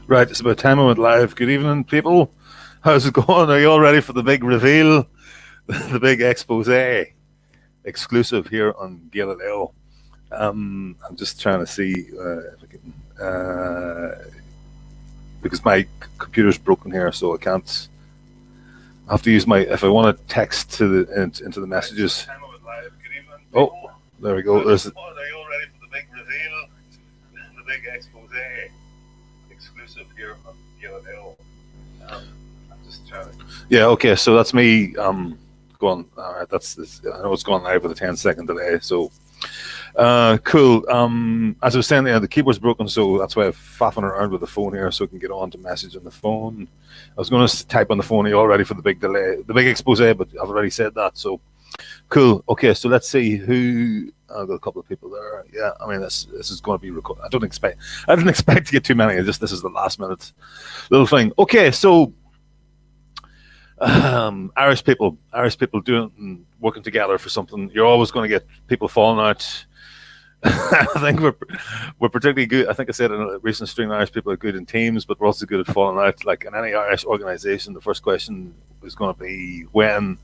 Right, it's about time I went live. Good evening, people. How's it going? Are you all ready for the big reveal? The big expose exclusive here on Galileo. I'm just trying to see if I can, because my computer's broken here, so I can't. I have to use my, if I want to text to the into the messages. Oh, there we go. There's. Are you all ready for the big reveal? The big expose exclusive here on Galileo. I'm just trying to. Yeah. Okay. So that's me. Going. All right. That's this. I know it's going live with a 10-second delay. So. Cool. As I was saying, the keyboard's broken, so that's why I'm faffing around with the phone here, so I can get on to message on the phone. I was going to type on the phone, are you all ready for the big delay, the big expose? But I've already said that. So cool. Okay. So let's see who. I've got a couple of people there. Yeah. I mean, this is going to be recorded. I didn't expect to get too many. This is the last minute little thing. Okay. So. Irish people doing working together for something. You're always going to get people falling out. I think we're particularly good. I think I said in a recent stream, Irish people are good in teams, but we're also good at falling out. Like in any Irish organization, the first question is going to be when.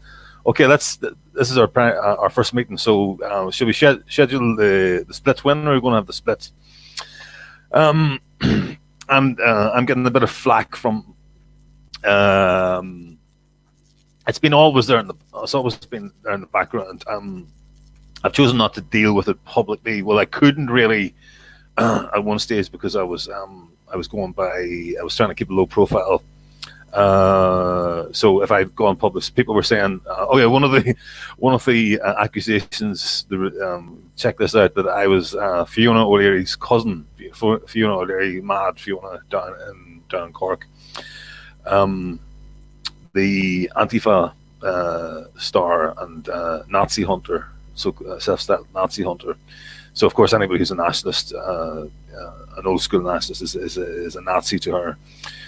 Okay, this is our first meeting. So should we schedule the split? When are we going to have the split? And I'm getting a bit of flack from. It's always been there in the background. I've chosen not to deal with it publicly. Well, I couldn't really at one stage because I was trying to keep a low profile. So if I'd gone public, people were saying, "Oh yeah, one of the accusations." Check this out: that I was Fiona O'Leary's cousin, Fiona O'Leary, mad Fiona down in Cork. The Antifa star and Nazi hunter, so self-styled Nazi hunter. So of course, anybody who's a nationalist, an old school nationalist, is a Nazi to her.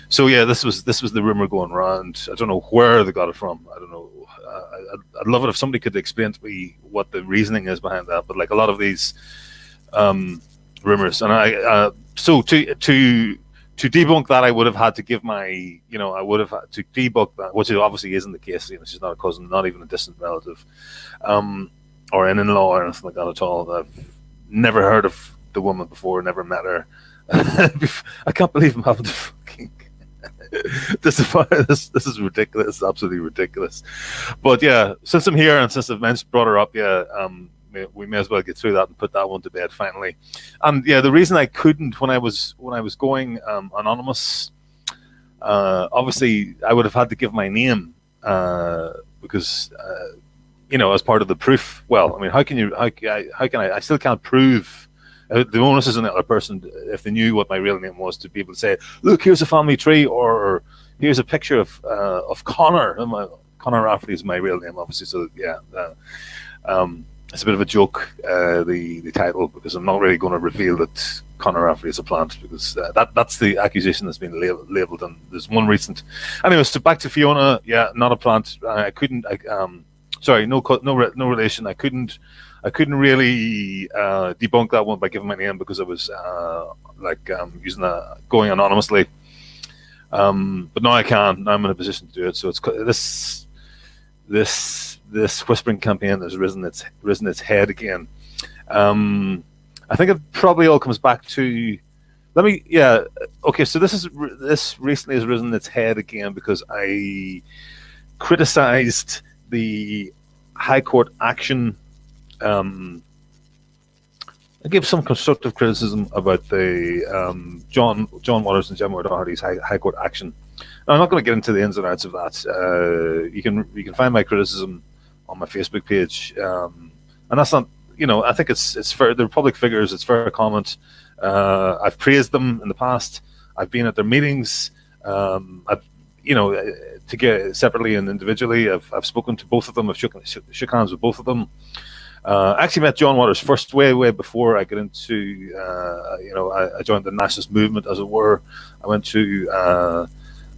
So yeah, this was the rumor going around. I don't know where they got it from. I don't know. I'd love it if somebody could explain to me what the reasoning is behind that. But like a lot of these rumors, and so to debunk that, I would have had to give I would have had to debunk that, which obviously isn't the case. She's not a cousin, not even a distant relative, or an in-law or anything like that at all. I've never heard of the woman before, never met her. I can't believe I'm having to fucking this is ridiculous. It's absolutely ridiculous. But yeah, since I'm here and since I've brought her up, we may as well get through that and put that one to bed finally. And yeah, the reason I couldn't when I was going anonymous, obviously I would have had to give my name because as part of the proof. Well, I mean, how can I still can't prove. The onus is on the other person if they knew what my real name was to be able to say, look, here's a family tree, or here's a picture of Conor. Conor Rafferty is my real name, obviously. So yeah. It's a bit of a joke, the title, because I'm not really going to reveal that Conor Rafferty is a plant, because that's the accusation that's been labelled, and there's one recent. Anyways, so back to Fiona. Yeah, not a plant. I couldn't. Sorry, no relation. I couldn't really debunk that one by giving my name because I was going anonymously. But now I can. Now I'm in a position to do it. So it's this whispering campaign has risen its head again. I think it probably all comes back to okay, so this recently has risen its head again because I criticized the High Court action. I gave some constructive criticism about the John Waters and Gemma O'Doherty's High Court action. Now, I'm not going to get into the ins and outs of that. You can find my criticism on my Facebook page, and that's not. I think it's fair. They're public figures. It's fair comment. I've praised them in the past. I've been at their meetings. I've to get separately and individually. I've spoken to both of them. I've shook hands with both of them. I actually met John Waters first way before I got into. I joined the nationalist movement, as it were. I went to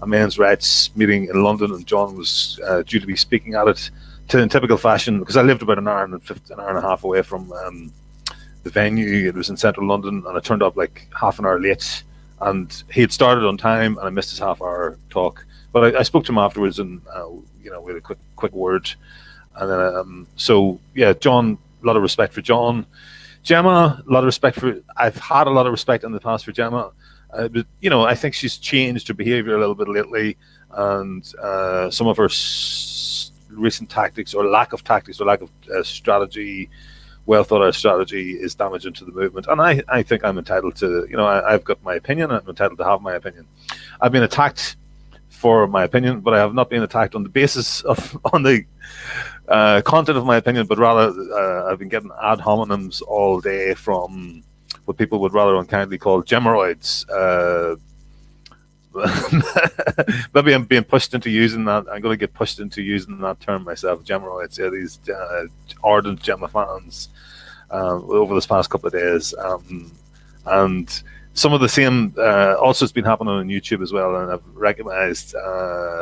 a men's rights meeting in London, and John was due to be speaking at it. In typical fashion, because I lived about an hour and a half away from the venue. It was in central London, and I turned up like half an hour late. and he had started on time, and I missed his half-hour talk. But I spoke to him afterwards, and we had a quick word. And then, so yeah, John, a lot of respect for John. Gemma, a lot of respect for. I've had a lot of respect in the past for Gemma. But, I think she's changed her behaviour a little bit lately, and some of her recent tactics, or lack of tactics, or lack of strategy, well thought out strategy, is damaging to the movement. And I think I'm entitled to, I've got my opinion, and I'm entitled to have my opinion. I've been attacked for my opinion, but I have not been attacked on the basis of on the content of my opinion, but rather I've been getting ad hominems all day from what people would rather unkindly call Gearóids. Maybe I'm being pushed into using that. I'm going to get pushed into using that term myself, Gearóids. Yeah, these ardent Gemma fans over this past couple of days, and some of the same also it's been happening on YouTube as well, and I've recognised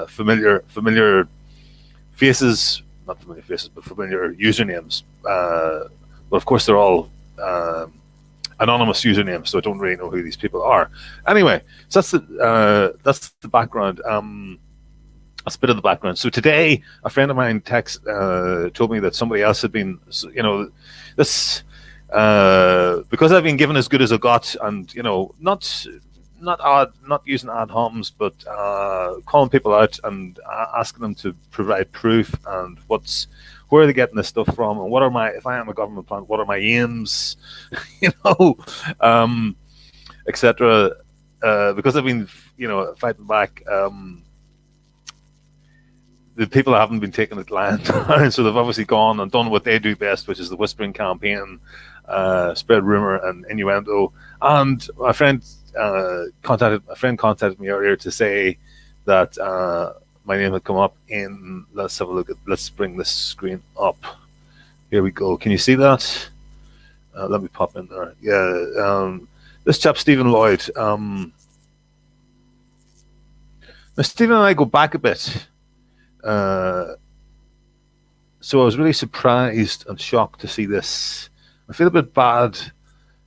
familiar faces, not familiar faces, but familiar usernames. But of course, they're all anonymous usernames, so I don't really know who these people are. Anyway, so that's the background. That's a bit of the background. So today, a friend of mine told me that somebody else had been, this because I've been given as good as I got, and not using ad homs, but calling people out and asking them to provide proof and where are they getting this stuff from, and if I am a government plant, what are my aims, etc. Because I've been, fighting back. The people haven't been taking it lying down, so they've obviously gone and done what they do best, which is the whispering campaign, spread rumor and innuendo. And my friend contacted me earlier to say that my name had come up in. Let's have a look. Let's bring this screen up. Here we go. Can you see that? Let me pop in there. Yeah. This chap, Stephen Lloyd. Now, Stephen and I go back a bit. So I was really surprised and shocked to see this. I feel a bit bad,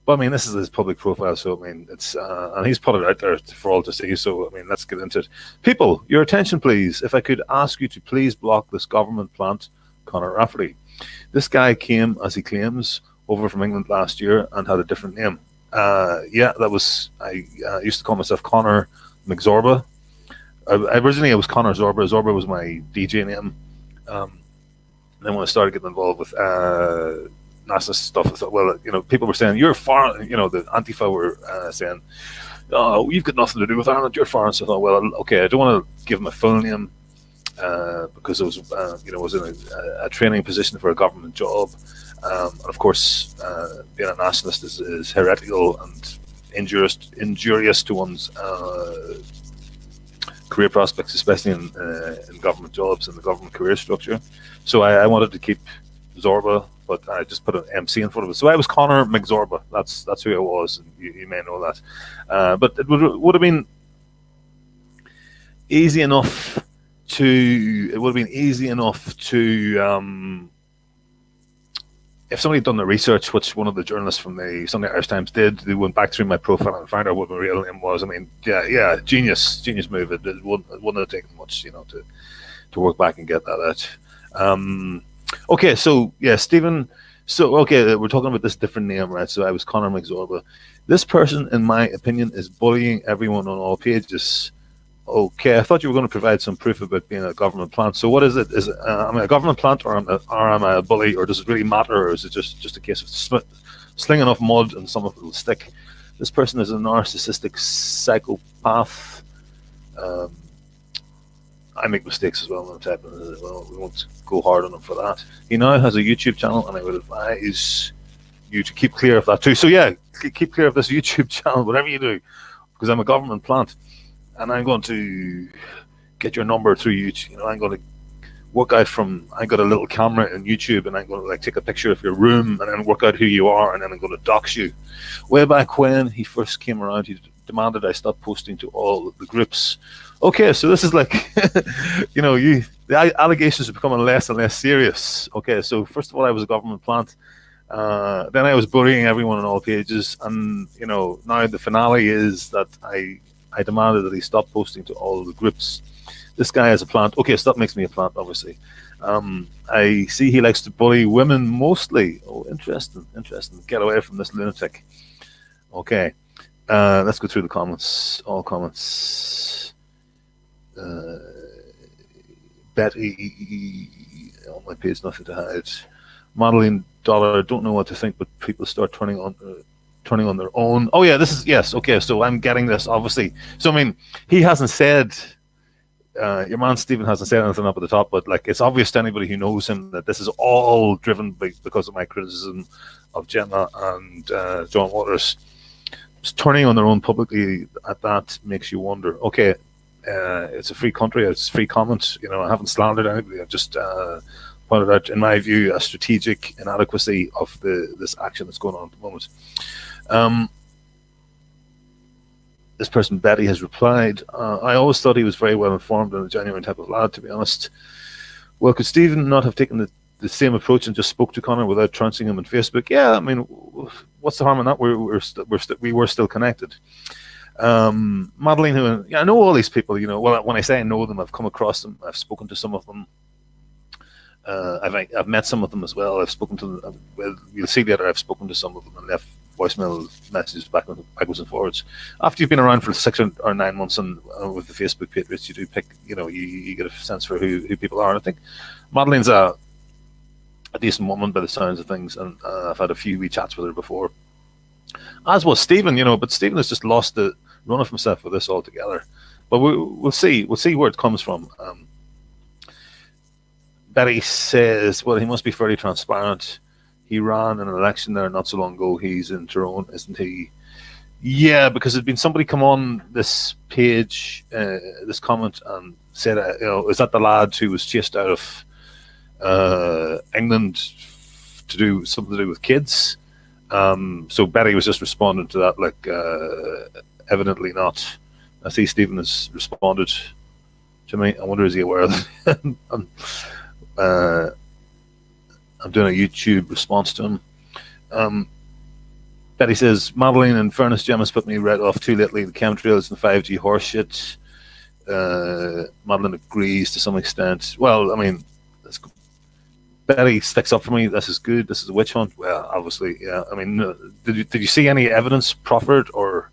but I mean, this is his public profile, so I mean, it's and he's put it out there for all to see. So I mean, let's get into it. People, your attention, please. If I could ask you to please block this government plant, Conor Rafferty. This guy came, as he claims, over from England last year and had a different name. Yeah, that was I used to call myself Conor McZorba. Originally, I was Conor Zorba. Zorba was my DJ name. Then when I started getting involved with nationalist stuff, I thought, well, people were saying, you're foreign, the Antifa were saying, oh, you've got nothing to do with Ireland, you're foreign. So I thought, well, okay, I don't want to give him a full name because I was, was in a training position for a government job. And of course, being a nationalist is heretical and injurious to one's career prospects, especially in government jobs and the government career structure. So I wanted to keep Zorba, but I just put an MC in front of it. So I was Conor McZorba. That's who I was, and you may know that. But it would have been easy enough to. It would have been easy enough to. If somebody had done the research, which one of the journalists from the Sunday Irish Times did, they went back through my profile and found out what my real name was. I mean, yeah, genius move. It wouldn't have taken much, to work back and get that out. Okay, so yeah, Stephen. So okay, we're talking about this different name, right? So I was Conor McZorba. This person, in my opinion, is bullying everyone on all pages. Okay, I thought you were going to provide some proof about being a government plant. So what is it? Is it, am I a government plant, or am I a bully, or does it really matter, or is it just a case of sling enough mud and some of it will stick? This person is a narcissistic psychopath. I make mistakes as well when I'm typing it as well. We won't go hard on him for that. He now has a YouTube channel, and I would advise you to keep clear of that too. So yeah, keep clear of this YouTube channel, whatever you do, because I'm a government plant. And I'm going to get your number through YouTube. I'm going to work out I got a little camera in YouTube, and I'm going to take a picture of your room and then work out who you are, and then I'm going to dox you. Way back when he first came around, he demanded I stop posting to all the groups. Okay, so this is the allegations are becoming less and less serious. Okay, so first of all, I was a government plant. Then I was bullying everyone on all pages, and now the finale is that I demanded that he stop posting to all the groups. This guy is a plant. Okay, stop makes me a plant, obviously. I see he likes to bully women mostly. Oh, interesting. Get away from this lunatic. Okay, let's go through the comments. All comments. Betty on my page, nothing to hide. Modeling dollar, don't know what to think, but people start turning on their own. Oh yeah, this is yes. Okay, so I'm getting this obviously. So I mean, he hasn't said. Your man Stephen hasn't said anything up at the top, but like it's obvious to anybody who knows him that this is all driven because of my criticism of Gemma and John Waters. Just turning on their own publicly at that makes you wonder. Okay, it's a free country. It's free comment. I haven't slandered anybody. I've just pointed out, in my view, a strategic inadequacy of this action that's going on at the moment. This person, Betty, has replied, I always thought he was very well informed and a genuine type of lad, to be honest. Well, could Stephen not have taken the same approach and just spoke to Conor without trouncing him on Facebook? Yeah, I mean, what's the harm in that? We were still connected. Madeline, I know all these people, well, when I say I know them, I've come across them, I've spoken to some of them. I've met some of them as well. I've spoken to them. Well, you'll see later. I've spoken to some of them and left voicemail messages backwards and forwards. After you've been around for 6 or 9 months and with the Facebook page, you do pick. You get a sense for who people are. And I think Madeline's a decent woman by the sounds of things, and I've had a few wee chats with her before. As was Stephen, but Stephen has just lost the run of himself with this altogether. But we'll see. We'll see where it comes from. Betty says, well, he must be fairly transparent. He ran an election there not so long ago. He's in Tyrone, isn't he? Yeah, because there'd been somebody come on this page, this comment, and said, is that the lad who was chased out of England to do something to do with kids? So Betty was just responding to that, like, evidently not. I see Stephen has responded to me. I wonder, is he aware of it? I'm doing a YouTube response to him. Betty says, Madeline, in fairness, Gemma's put me right off too lately. The chemtrails and 5G horseshit. Madeline agrees to some extent. Well, I mean, Betty sticks up for me. This is good. This is a witch hunt. Well, obviously, yeah. I mean, did you see any evidence proffered or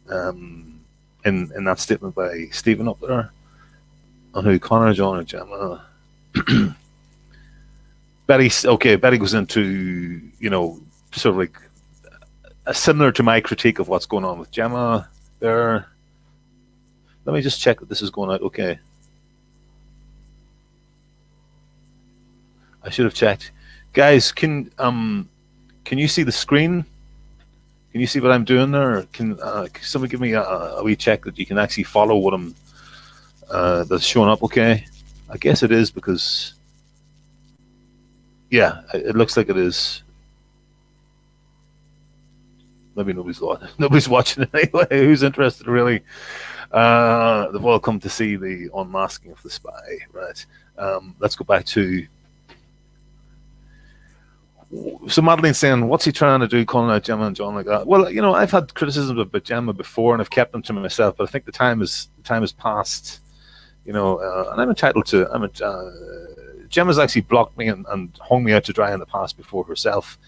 in that statement by Stephen up there on who Conor, John, or Gemma? Betty goes into, sort of like similar to my critique of what's going on with Gemma there. Let me just check that this is going out okay. I should have checked. Guys, can you see the screen? Can you see what I'm doing there? Can somebody give me a wee check that you can actually follow what I'm that's showing up okay? I guess it is because, yeah, it looks like it is. Maybe nobody's watching it anyway. Who's interested, really? They've all come to see the unmasking of the spy, right? Let's go back to. So Madeline's saying, what's he trying to do, calling out Gemma and John like that? Well, I've had criticisms about Gemma before, and I've kept them to myself. But I think the time has passed. And I'm entitled to. Gemma's actually blocked me and hung me out to dry in the past before herself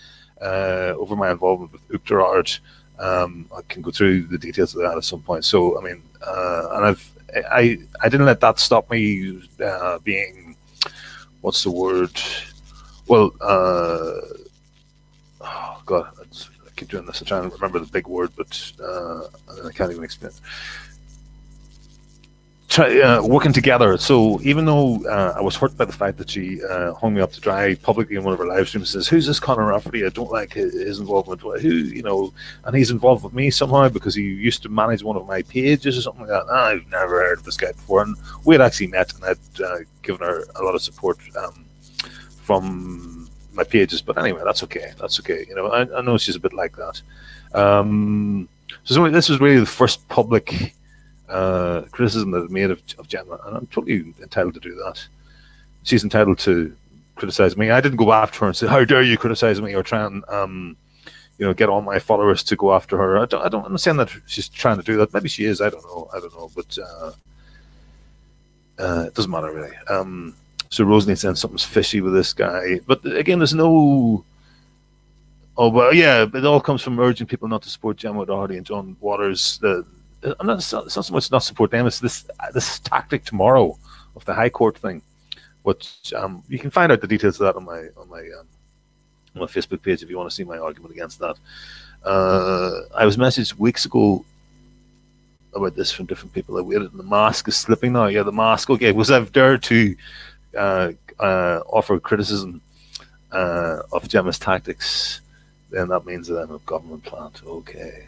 over my involvement with Gearóid. I can go through the details of that at some point. So I mean, and I didn't let that stop me being, what's the word? Well, oh God, I keep doing this. I'm trying to remember the big word, but I can't even explain it. Working together. So even though I was hurt by the fact that she hung me up to dry publicly in one of her live streams, says, "Who's this Conor Rafferty? I don't like his involvement. Who, and he's involved with me somehow because he used to manage one of my pages or something like that." I've never heard of this guy before, and we had actually met, and I'd given her a lot of support from my pages. But anyway, that's okay. I know she's a bit like that. So this was really the first public criticism that I've made of Gemma, and I'm totally entitled to do that. She's entitled to criticize me. I didn't go after her and say, "How dare you criticize me?" or try and get all my followers to go after her. I don't understand that she's trying to do that. Maybe she is. I don't know. But it doesn't matter really. So Rosalie saying something's fishy with this guy. But again, there's no. Oh well, yeah. It all comes from urging people not to support Gemma Doherty and John Waters. It's not so much not support them. It's this tactic tomorrow of the High Court thing. But you can find out the details of that on my Facebook page if you want to see my argument against that. I was messaged weeks ago about this from different people. I waited, and the mask is slipping now. Yeah, the mask. Okay, was I've dared to offer criticism of Gemma's tactics, then that means that I'm a government plant. Okay.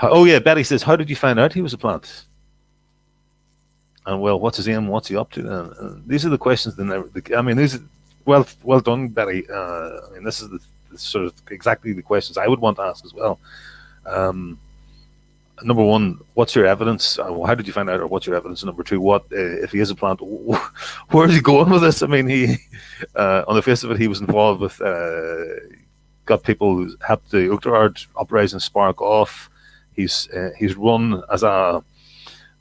Oh yeah, Betty says, how did you find out he was a plant? And well, what's his aim? What's he up to then? These are the questions that never. I mean, these are well done, Betty. I mean, this is the sort of exactly the questions I would want to ask as well. Number one, what's your evidence? How did you find out, or what's your evidence? And number two, what if he is a plant? Where is he going with this? I mean, he on the face of it, he was involved with got people who helped the Ulster uprising spark off. He's run as a.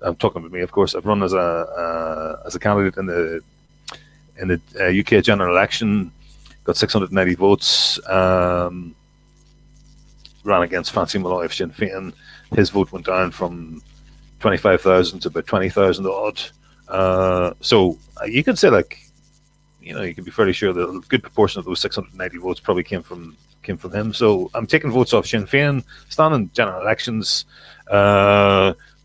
I'm talking about me, of course. I've run as a candidate in the UK general election. Got 690 votes. Ran against Fancy Malloy of Sinn Féin. His vote went down from 25,000 to about 20,000 odd. So you could say, like, you can be fairly sure that a good proportion of those 690 votes probably came from him. So I'm taking votes off Sinn Féin, standing general elections,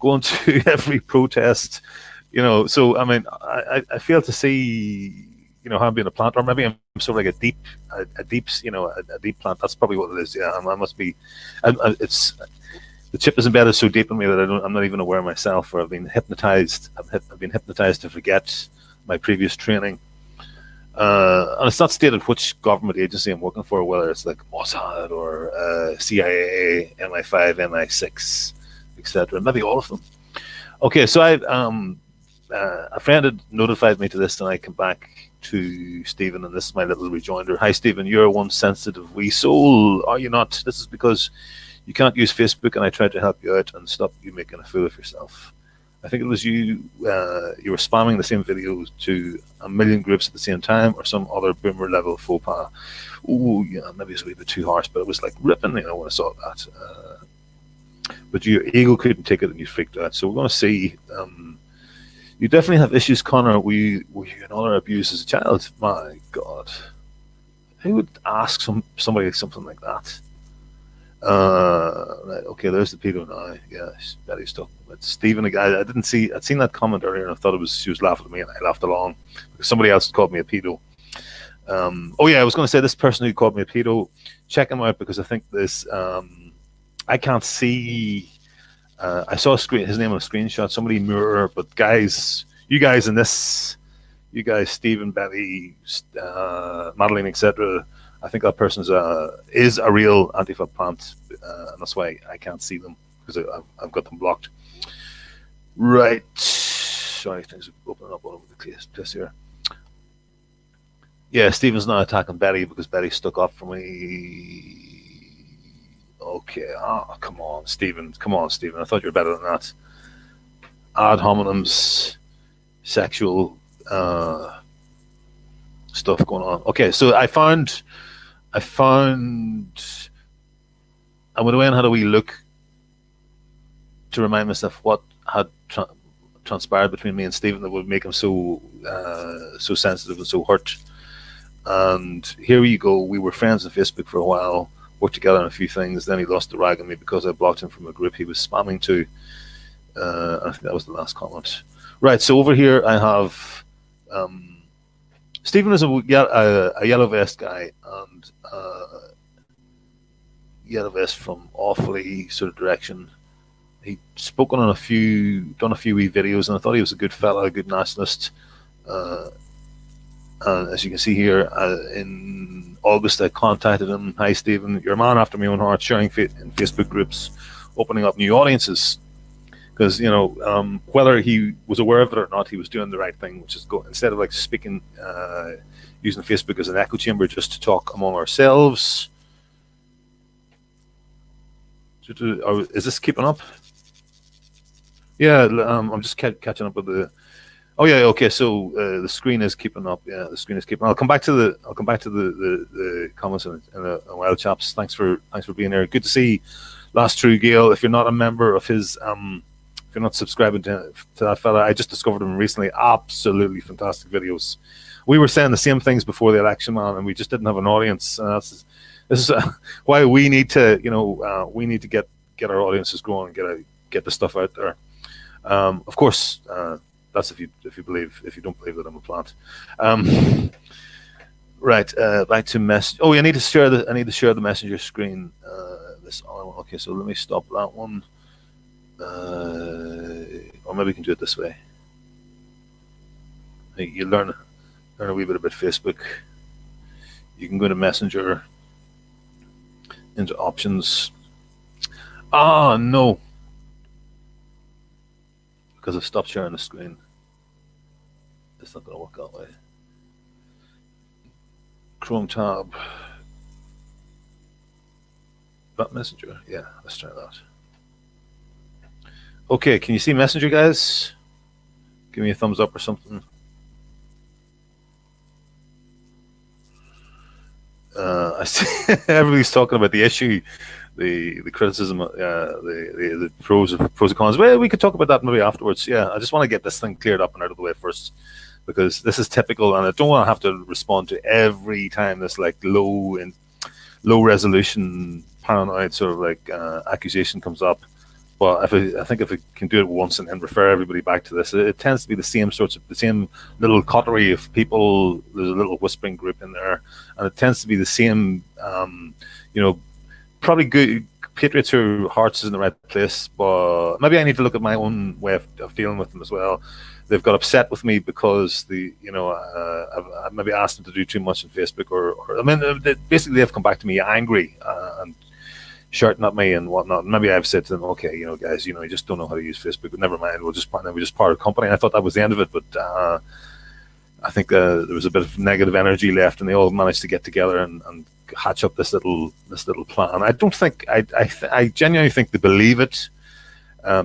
going to every protest, So I mean, I fail to see, how I'm being a plant, or maybe I'm sort of like a deep plant. That's probably what it is. Yeah, I must be. It's the chip is embedded so deep in me that I'm not even aware myself, or I've been hypnotized. I've been hypnotized to forget my previous training. And it's not stated which government agency I'm working for, whether it's like Mossad or CIA, MI5, MI6, etc. Maybe all of them. Okay, so a friend had notified me to this, and I come back to Stephen, and this is my little rejoinder. Hi, Stephen, you're one sensitive wee soul, are you not? This is because you can't use Facebook, and I tried to help you out and stop you making a fool of yourself. I think it was you were spamming the same video to a million groups at the same time, or some other boomer level faux pas. Ooh, yeah, maybe it's a wee bit too harsh, but it was like ripping, when I saw that. But your ego couldn't take it, and you freaked out. So we're going to see. You definitely have issues, Conor. Were you another abuse as a child? My God, who would ask somebody something like that? Right, okay, there's the pedo now. Yeah, Betty's talking about Stephen. I'd seen that comment earlier, and I thought she was laughing at me, and I laughed along because somebody else had called me a pedo. Oh yeah, I was going to say, this person who called me a pedo, check him out, because I think this. I can't see. I saw his name on a screenshot. Somebody mirror, but you guys, Stephen, Betty, Madeline, etc. I think that person is a real Antifa plant, and that's why I can't see them, because I've got them blocked. Right. Sorry, things are opening up all over the place here. Yeah, Stephen's now attacking Betty because Betty stuck up for me. Okay. Come on, Stephen. I thought you were better than that. Ad hominems, sexual stuff going on. Okay, so I went away and had a wee look to remind myself what had transpired between me and Stephen that would make him so sensitive and so hurt. And here you go. We were friends on Facebook for a while, worked together on a few things. Then he lost the rag on me because I blocked him from a group he was spamming to. I think that was the last comment. Right. So over here I have Stephen is a yellow vest guy, and yellow vest from awfully sort of direction. He'd spoken on done a few wee videos, and I thought he was a good fella, a good nationalist. And as you can see here, in August I contacted him. Hi Stephen, you're a man after my own heart, sharing in Facebook groups, opening up new audiences. because whether he was aware of it or not, he was doing the right thing, which is instead of like speaking, using Facebook as an echo chamber just to talk among ourselves. Is this keeping up? Yeah, I'm just catching up with the. Oh yeah, okay. So the screen is keeping up. Yeah, the screen is keeping. I'll come back to the comments in a while, chaps. Thanks for being here. Good to see Last True Gale. If you're not a member of his, if you're not subscribing to that fella, I just discovered him recently. Absolutely fantastic videos. We were saying the same things before the election, man, and we just didn't have an audience. This is why we need to, we need to get our audiences growing and get the stuff out there. Of course, that's if you don't believe that I'm a plant. Right, back to message. Oh, I need to share the messenger screen. This other one. Okay, so let me stop that one. Or maybe we can do it this way. You learn a wee bit about Facebook. You can go to Messenger, into options. Ah, no. Because I've stopped sharing the screen. It's not going to work that way. Chrome tab. That Messenger. Yeah, let's try that. Okay, can you see Messenger, guys? Give me a thumbs up or something. I see everybody's talking about the issue, the criticism, the pros and cons. Well, we could talk about that maybe afterwards. Yeah, I just want to get this thing cleared up and out of the way first, because this is typical, and I don't want to have to respond to every time this like low resolution paranoid sort of like accusation comes up. But I think if we can do it once and then refer everybody back to this, it tends to be the same little coterie of people. There's a little whispering group in there, and it tends to be the same, probably good patriots whose hearts is in the right place. But maybe I need to look at my own way of dealing with them as well. They've got upset with me because I've maybe asked them to do too much on Facebook, or I mean, basically they've come back to me angry and shouting at me and whatnot. And maybe I've said to them, okay, guys, you just don't know how to use Facebook, but never mind, we'll just part of company. And I thought that was the end of it, but I think there was a bit of negative energy left, and they all managed to get together and hatch up this little plan. I don't think I genuinely think they believe it,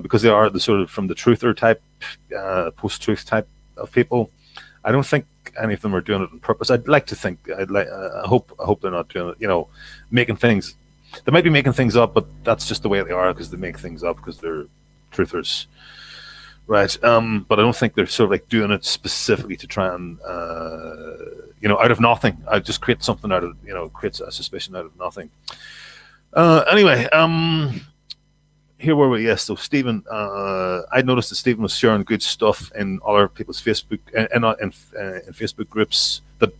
because they are the sort of from the truther type, post-truth type of people. I don't think any of them are doing it on purpose. I'd like to think. I hope they're not doing it. Making things. They might be making things up, but that's just the way they are, because they make things up because they're truthers, right? But I don't think they're sort of like doing it specifically to try and, out of nothing. I just create something out of, creates a suspicion out of nothing. Anyway, here were we? Yes. So Stephen, I noticed that Stephen was sharing good stuff in other people's Facebook in Facebook groups that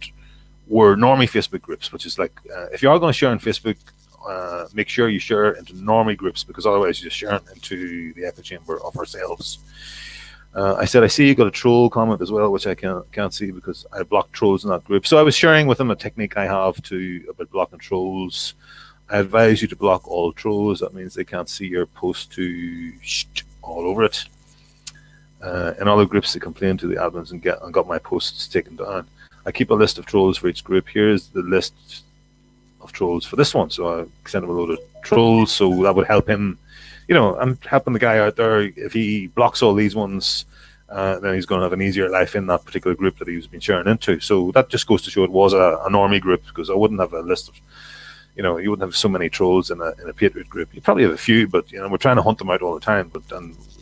were normie Facebook groups, which is like, if you are going to share on Facebook, make sure you share into normie groups, because otherwise you're just sharing into the echo chamber of ourselves. I said, I see you got a troll comment as well, which I can't see because I blocked trolls in that group. So I was sharing with him a technique I have about blocking trolls. I advise you to block all trolls. That means they can't see your post to all over it. In other groups, they complain to the admins and got my posts taken down. I keep a list of trolls for each group. Here's the list of trolls for this one. So I sent him a load of trolls, so that would help him. I'm helping the guy out there. If he blocks all these ones, then he's going to have an easier life in that particular group that he's been sharing into. So that just goes to show it was a normie group, because I wouldn't have a list of, you wouldn't have so many trolls in a patriot group. You probably have a few, but we're trying to hunt them out all the time. But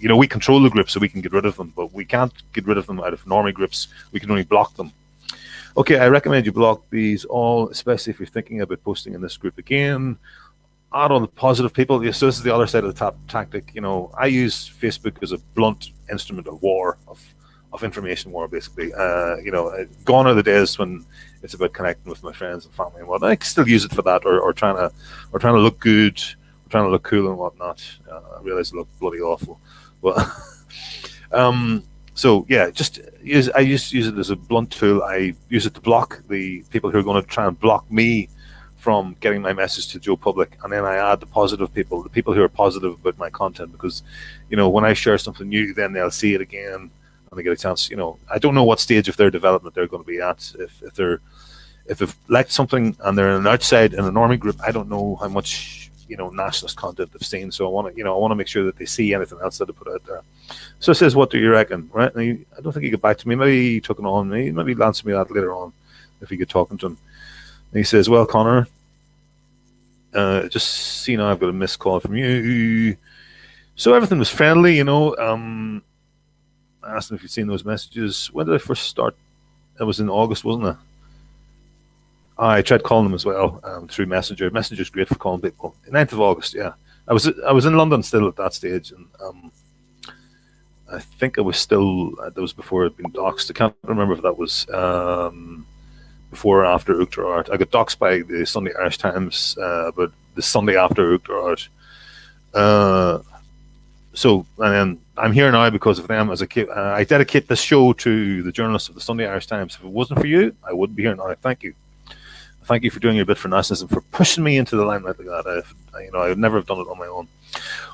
we control the group, so we can get rid of them, but we can't get rid of them out of normie groups. We can only block them. Okay, I recommend you block these all, especially if you're thinking about posting in this group again. Add all the positive people. So this is the other side of the tactic. I use Facebook as a blunt instrument of war, of information war, basically. Gone are the days when it's about connecting with my friends and family and whatnot. I can still use it for that, or trying to look good, or trying to look cool and whatnot. I realize I look bloody awful, but so yeah, I just use it as a blunt tool. I use it to block the people who are going to try and block me from getting my message to Joe Public, and then I add the positive people, the people who are positive about my content, because, you know, when I share something new, then they'll see it again and they get a chance. You know, I don't know what stage of their development they're going to be at. If they've liked something and they're in an outside in a normie group, I don't know how much, you know, nationalist content they've seen. So I want to make sure that they see anything else that I put out there. So it says, what do you reckon? Right? And I don't think he got back to me. Maybe he took it on. Maybe he'll answer me that later on if he get talking to him. And he says, well, Conor, just see now I've got a missed call from you. So everything was friendly, you know. I asked him if you'd seen those messages. When did I first start? It was in August, wasn't it? I tried calling them as well through Messenger. Messenger's great for calling people. 9th of August, yeah. I was in London still at that stage, and I think I was still. That was before I'd been doxxed. I can't remember if that was before or after Art. I got doxxed by the Sunday Irish Times, but the Sunday after Art. So, and then I'm here now because of them. I dedicate this show to the journalists of the Sunday Irish Times. If it wasn't for you, I wouldn't be here now. Thank you. Thank you for doing your bit for nationalism, for pushing me into the limelight like that. I would never have done it on my own.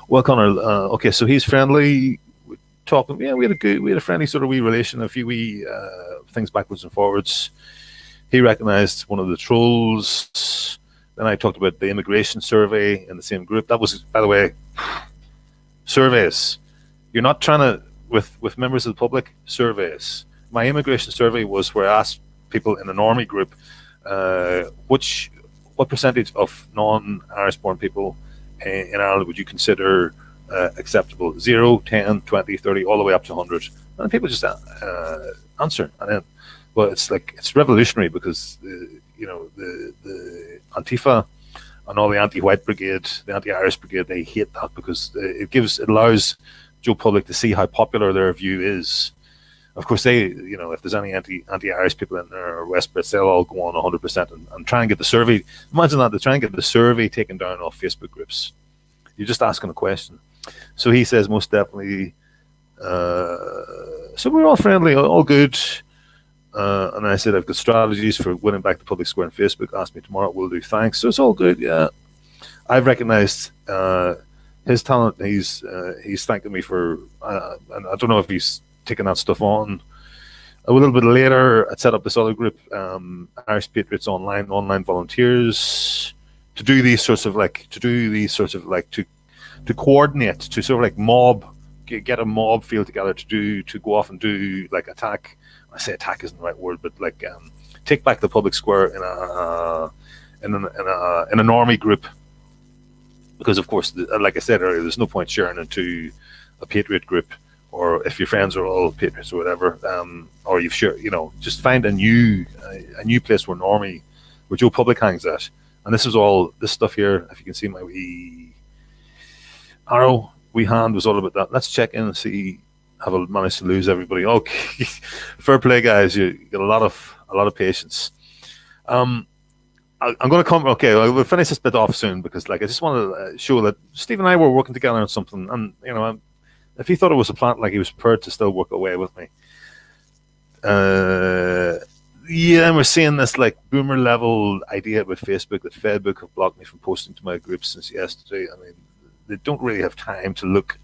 Well, Conor, okay, so he's friendly. We're talking. Yeah, we had a friendly sort of wee relation, a few wee things backwards and forwards. He recognised one of the trolls. Then I talked about the immigration survey in the same group. That was, by the way, surveys. You're not trying to, with members of the public, surveys. My immigration survey was where I asked people in the normie group, what percentage of non-Irish born people in Ireland would you consider acceptable? 0, 10, 20, 30, all the way up to 100. And people just answer. And then, well, it's revolutionary because the Antifa and all the anti-white brigade, the anti-Irish brigade, they hate that because it allows Joe Public to see how popular their view is. Of course, if there's any anti-Irish people in there or West Brits, they'll all go on 100% and try and get the survey. Imagine that, they try and get the survey taken down off Facebook groups. You're just asking a question. So he says most definitely. So we're all friendly, all good. And I said, I've got strategies for winning back the public square on Facebook. Ask me tomorrow, will do. Thanks. So it's all good. Yeah, I've recognized his talent. He's thanking me for, and I don't know if he's taking that stuff on. A little bit later, I set up this other group, Irish Patriots Online volunteers, to do these sorts of to coordinate, to sort of like get a mob feel together to go off and do like attack. I say attack isn't the right word, but like take back the public square in a normie group, because of course, like I said earlier, there's no point sharing into a patriot group, or if your friends are all patriots or whatever, or you've shared, just find a new place where Joe Public hangs at. And this is all this stuff here. If you can see my wee arrow, wee hand was all about that. Let's check in and see. Have I managed to lose everybody? Okay, fair play, guys. You got a lot of patience. I'm going to come. Okay, we'll finish this bit off soon because, like, I just want to show that Steve and I were working together on something, and if he thought it was a plant, like, he was prepared to still work away with me. Yeah, and we're seeing this like boomer level idea with Facebook that Facebook have blocked me from posting to my group since yesterday. I mean, they don't really have time to look.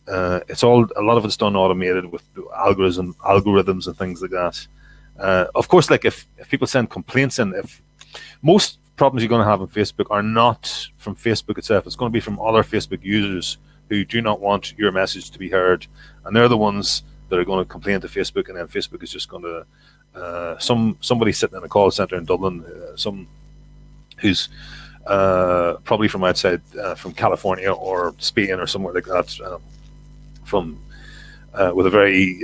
A lot of it's done automated with algorithms and things like that. Of course, like if people send complaints in, if most problems you're going to have on Facebook are not from Facebook itself, it's going to be from other Facebook users who do not want your message to be heard, and they're the ones that are going to complain to Facebook, and then Facebook is just going to somebody sitting in a call center in Dublin, who's probably from outside, from California or Spain or somewhere like that. With a very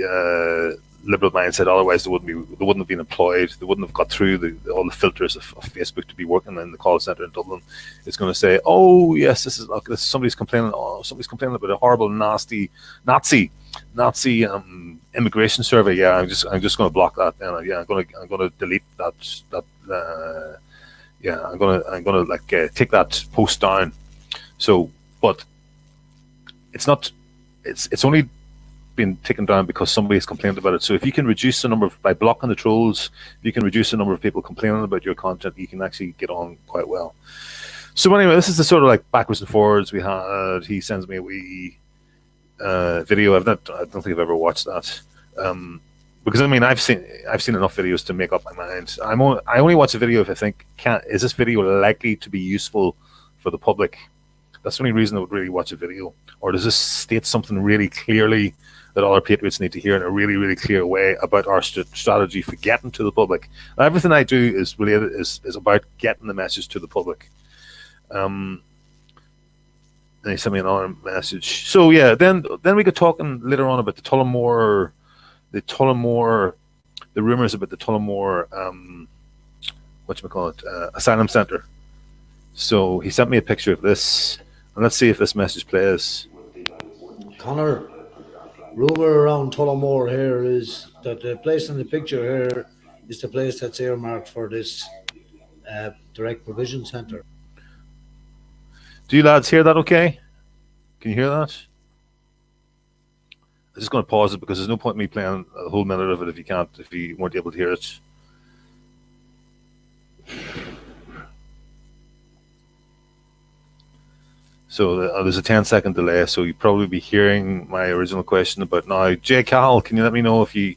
liberal mindset, otherwise they wouldn't have been employed. They wouldn't have got through all the filters of Facebook to be working in the call center in Dublin. It's going to say, "Oh yes, this is somebody's complaining. Oh, somebody's complaining about a horrible, nasty Nazi immigration survey. Yeah, I'm just going to block that. And yeah, I'm going to delete that. Yeah, I'm going to take that post down. So, but it's not. It's only been taken down because somebody has complained about it. So if you can reduce the number by blocking the trolls, if you can reduce the number of people complaining about your content, you can actually get on quite well. So anyway, this is the sort of like backwards and forwards we had. He sends me a wee video. I don't think I've ever watched that. Because I mean, I've seen enough videos to make up my mind. I only watch a video if I think, is this video likely to be useful for the public? That's the only reason I would really watch a video. Or does this state something really clearly that other patriots need to hear in a really, really clear way about our strategy for getting to the public? Now, everything I do is about getting the message to the public. And he sent me another message. So yeah, then we got talking later on about the Tullamore, the rumors about the Tullamore, Asylum Centre. So he sent me a picture of this, and let's see if this message plays. Conor, rumour around Tullamore here is that the place in the picture here is the place that's earmarked for this direct provision centre. Do you lads hear that okay? Can you hear that? I'm just going to pause it because there's no point in me playing a whole minute of it if you weren't able to hear it. So there's a 10-second delay, so you'll probably be hearing my original question about now. Jay Cal, can you let me know if you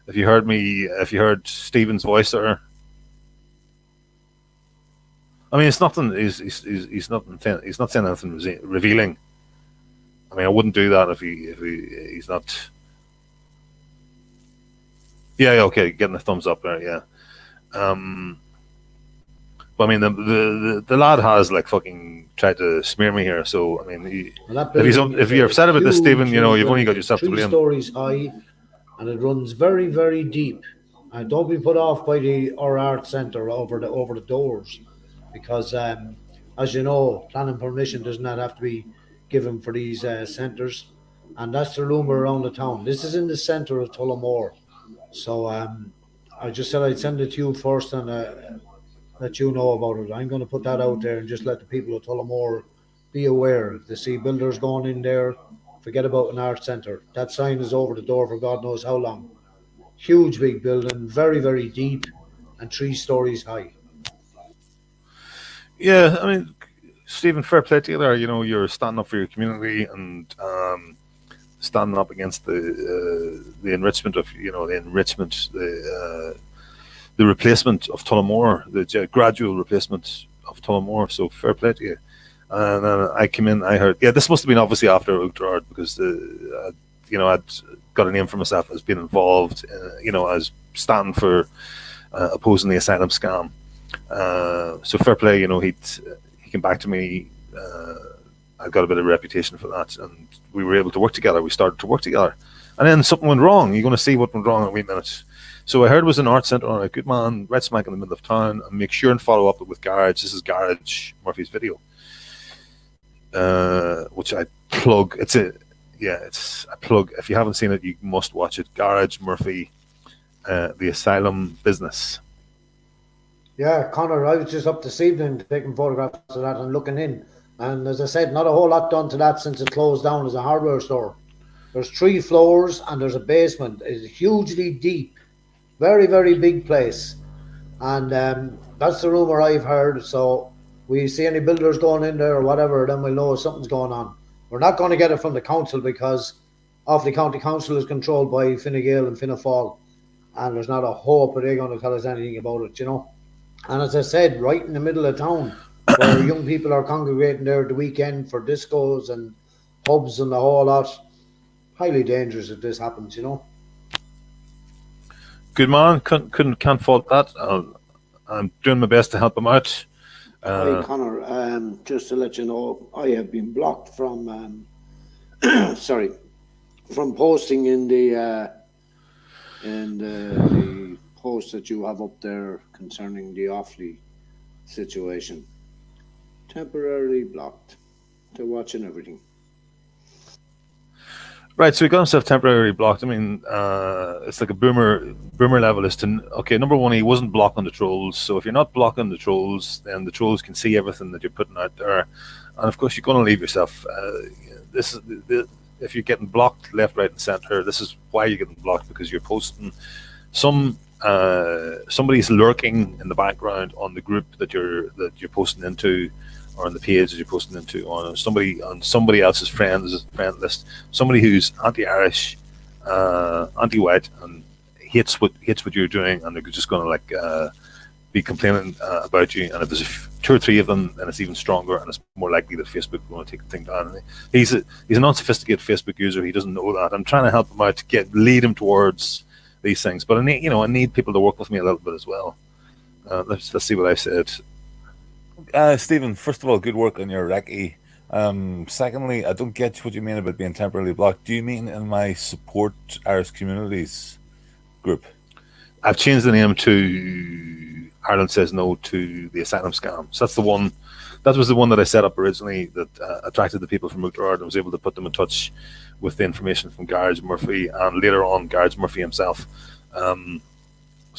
heard Stephen's voice there? I mean, it's nothing. He's not saying anything revealing. I mean, I wouldn't do that if he's not. Yeah, okay, getting a thumbs up there. Yeah. But I mean, the lad has like fucking tried to smear me here. So I mean, if you're upset about this, Stephen, you know, you've only got yourself to blame. 3 stories high, and it runs very, very deep. And don't be put off by our art centre over the doors, because as you know, planning permission does not have to be given for these centres, and that's the rumour around the town. This is in the centre of Tullamore. So I just said I'd send it to you first and let you know about it. I'm going to put that out there and just let the people of Tullamore be aware. If they see builders going in there, forget about an art centre. That sign is over the door for God knows how long. Huge big building, very, very deep, and 3 stories high. Yeah, I mean, Stephen, fair play to you there. You know, you're standing up for your community and standing up against the enrichment of, the replacement of Tullamore, the gradual replacement of Tullamore. So fair play to you. And I came in, I heard, this must have been obviously after Gearóid, because I'd got a name for myself as being involved, as standing for opposing the asylum scam. So fair play, he came back to me. I got a bit of a reputation for that, and we were able to work together. We started to work together, and then something went wrong. You're going to see what went wrong in a wee minute. So I heard it was an art centre, a good man, right smack in the middle of town, and make sure and follow up with Gearóid. This is Gearóid Murphy's video, which I plug. It's a plug. If you haven't seen it, you must watch it. Gearóid Murphy, the asylum business. Yeah, Conor, I was just up this evening taking photographs of that and looking in. And as I said, not a whole lot done to that since it closed down as a hardware store. There's 3 floors and there's a basement. It's hugely deep. Very, very big place. And that's the rumour I've heard. So we see any builders going in there or whatever, then we'll know something's going on. We're not going to get it from the council because Offaly County Council is controlled by Fine Gael and Fianna Fáil. And there's not a hope that they're going to tell us anything about it, And as I said, right in the middle of town, where young people are congregating there the weekend for discos and pubs and the whole lot. Highly dangerous if this happens, Good man, can't fault that. I'm doing my best to help him out. Hi, Conor. Just to let you know, I have been blocked from from posting in the post that you have up there concerning the Offaly situation. Temporarily blocked. They're watching everything. Right, so he got himself temporarily blocked. I mean, it's like a boomer level is to, okay, number one, he wasn't blocking the trolls. So if you're not blocking the trolls, then the trolls can see everything that you're putting out there. And of course, you're going to leave yourself. if you're getting blocked left, right, and centre, this is why you're getting blocked, because you're posting somebody's lurking in the background on the group that you're posting into, or on the page that you're posting into, on somebody else's friend list, somebody who's anti-Irish, anti-white, and hates what you're doing, and they're just going to be complaining about you. And if there's 2 or 3 of them, then it's even stronger, and it's more likely that Facebook will want to take the thing down. He's an unsophisticated Facebook user. He doesn't know that. I'm trying to help him out to lead him towards these things, but I need people to work with me a little bit as well. Let's see what I said. Stephen, first of all, good work on your recce. Secondly, I don't get what you mean about being temporarily blocked. Do you mean in my support Irish communities group? I've changed the name to Ireland Says No to the Asylum Scam. So that's the one. That was the one that I set up originally that attracted the people from Ulster, and was able to put them in touch with the information from Gearóid Murphy, and later on Gearóid Murphy himself. And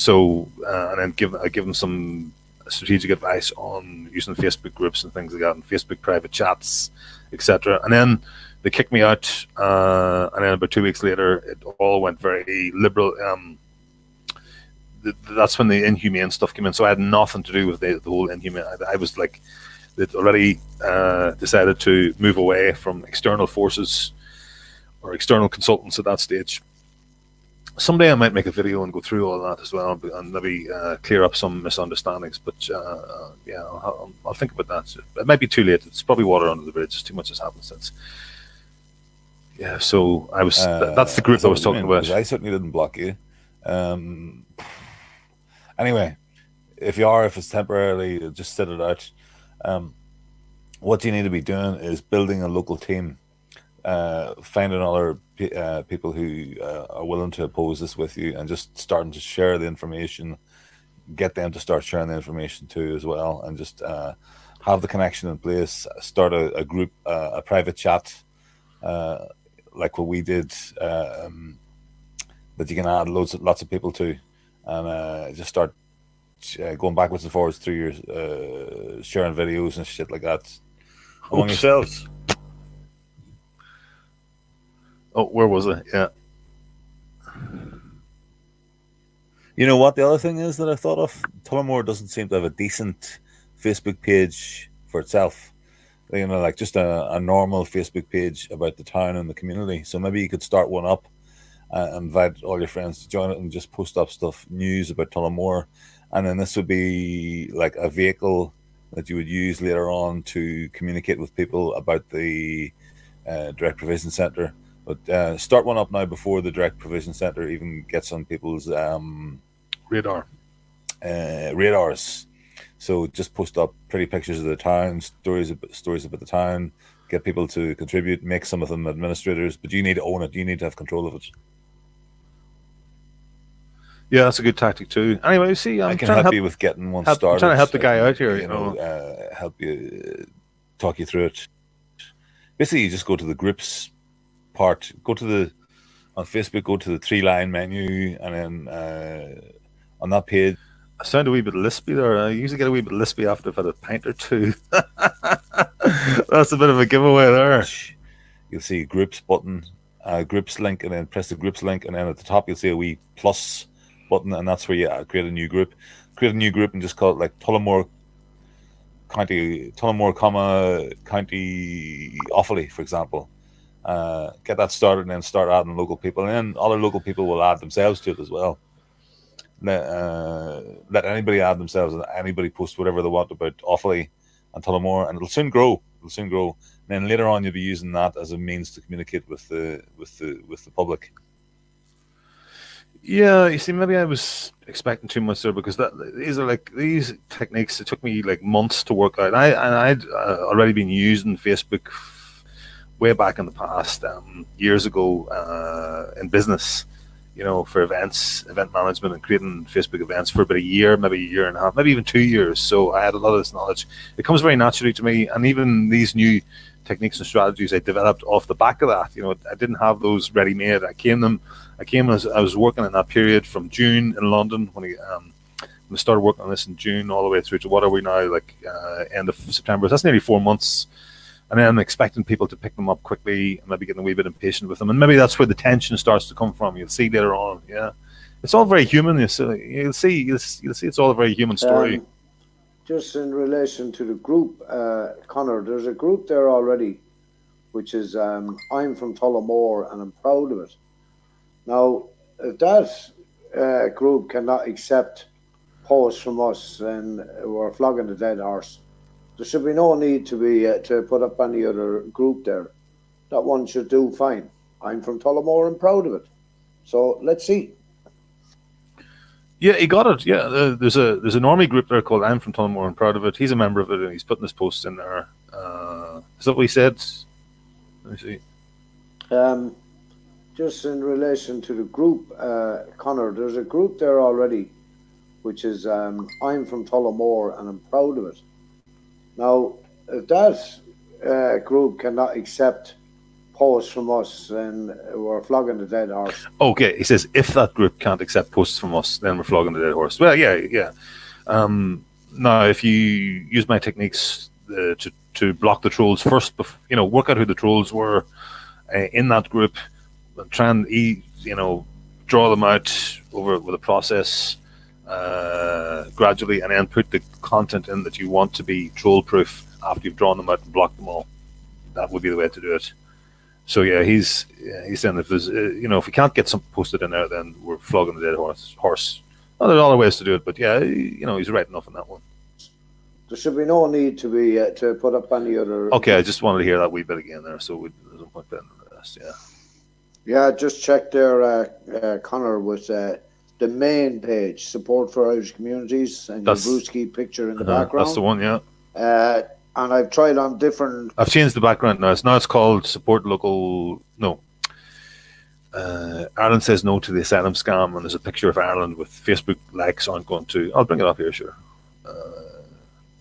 then I give them some strategic advice on using Facebook groups and things like that, and Facebook private chats, etc. And then they kicked me out, and then about 2 weeks later, it all went very liberal. That's when the inhumane stuff came in. So I had nothing to do with the whole inhumane. I was like, they'd already decided to move away from external forces or external consultants at that stage. Someday I might make a video and go through all that as well, and maybe clear up some misunderstandings. But yeah, I'll think about that. It might be too late. It's probably water under the bridge. Just too much has happened since. Yeah, so I was. That's the group I was talking about. I certainly didn't block you. Anyway, if it's temporarily, just sit it out. What you need to be doing is building a local team, finding other people who are willing to oppose this with you, and just starting to share the information, get them to start sharing the information too as well, and just have the connection in place, start a group, a private chat, like what we did, that you can add lots of people to, and just start going backwards and forwards through your sharing videos and shit like that among yourselves. Oh, where was I? Yeah. You know what the other thing is that I thought of? Tullamore doesn't seem to have a decent Facebook page for itself. You know, like just a normal Facebook page about the town and the community. So maybe you could start one up, invite all your friends to join it, and just post up news about Tullamore. And then this would be like a vehicle that you would use later on to communicate with people about the Direct Provision Centre. But start one up now before the Direct Provision Centre even gets on people's radars. So just post up pretty pictures of the town, stories about the town, get people to contribute, make some of them administrators, but you need to own it. You need to have control of it. Yeah, that's a good tactic too. Anyway, you see, I can help you with getting one started. I'm trying to help the guy out here, help you, talk you through it. Basically, you just go to the groups part, on Facebook, go to the 3-line menu, and then on that page. I sound a wee bit lispy there. I usually get a wee bit lispy after I've had a pint or two. That's a bit of a giveaway there. You'll see groups button, groups link, and then press the groups link, and then at the top you'll see a wee plus button, and that's where you create a new group. Create a new group and just call it like Tullamore County, County Offaly, for example. Get that started, and then start adding local people, and then other local people will add themselves to it as well. Let anybody add themselves, and anybody post whatever they want about Offaly and Tullamore, and it'll soon grow. And then later on, you'll be using that as a means to communicate with the public. Yeah, you see, maybe I was expecting too much there, because these techniques. It took me like months to work out. I'd already been using Facebook way back in the past, years ago, in business. For event management, and creating Facebook events for about a year, maybe a year and a half, maybe even 2 years. So I had a lot of this knowledge. It comes very naturally to me, and even these new techniques and strategies I developed off the back of that. I didn't have those ready-made. I came as I was working in that period from June in London when I started working on this in June all the way through to what are we now, like end of September. That's nearly 4 months and then expecting people to pick them up quickly, and maybe getting a wee bit impatient with them, and maybe that's where the tension starts to come from. You'll see later on, yeah, it's all very human. You'll see it's all a very human story. Just in relation to the group, Conor, there's a group there already, which is I'm from Tullamore and I'm proud of it. Now, if that group cannot accept posts from us, then we're flogging the dead horse. There should be no need to put up any other group there. That one should do fine. I'm from Tullamore and proud of it. So let's see. Yeah, he got it. Yeah, there's a normie group there called I'm from Tullamore and proud of it. He's a member of it, and he's putting his posts in there. Is that what he said? Let me see. Just in relation to the group, Conor, there's a group there already, which is I'm from Tullamore and I'm proud of it. Now, if that group cannot accept posts from us, then we're flogging the dead horse. Okay, he says if that group can't accept posts from us, then we're flogging the dead horse. Well, yeah. Now, if you use my techniques to block the trolls first, work out who the trolls were in that group, and try and draw them out with a process gradually, and then put the content in that you want to be troll proof after you've drawn them out and blocked them all. That would be the way to do it. So yeah, he's saying if there's if we can't get something posted in there, then we're flogging the dead horse. Well, there's other ways to do it, but yeah, he's right enough on that one. There should be no need to put up any other. Okay, I just wanted to hear that wee bit again there, so there's no point putting the rest. Yeah. Yeah, just check there, Conor, with the main page, support for Irish communities, and your Brewski picture in the background. That's the one, yeah. And I've tried on different. I've changed the background now. It's called support local. No. Ireland says no to the asylum scam, and there's a picture of Ireland with Facebook likes aren't going to. I'll bring it up here, sure.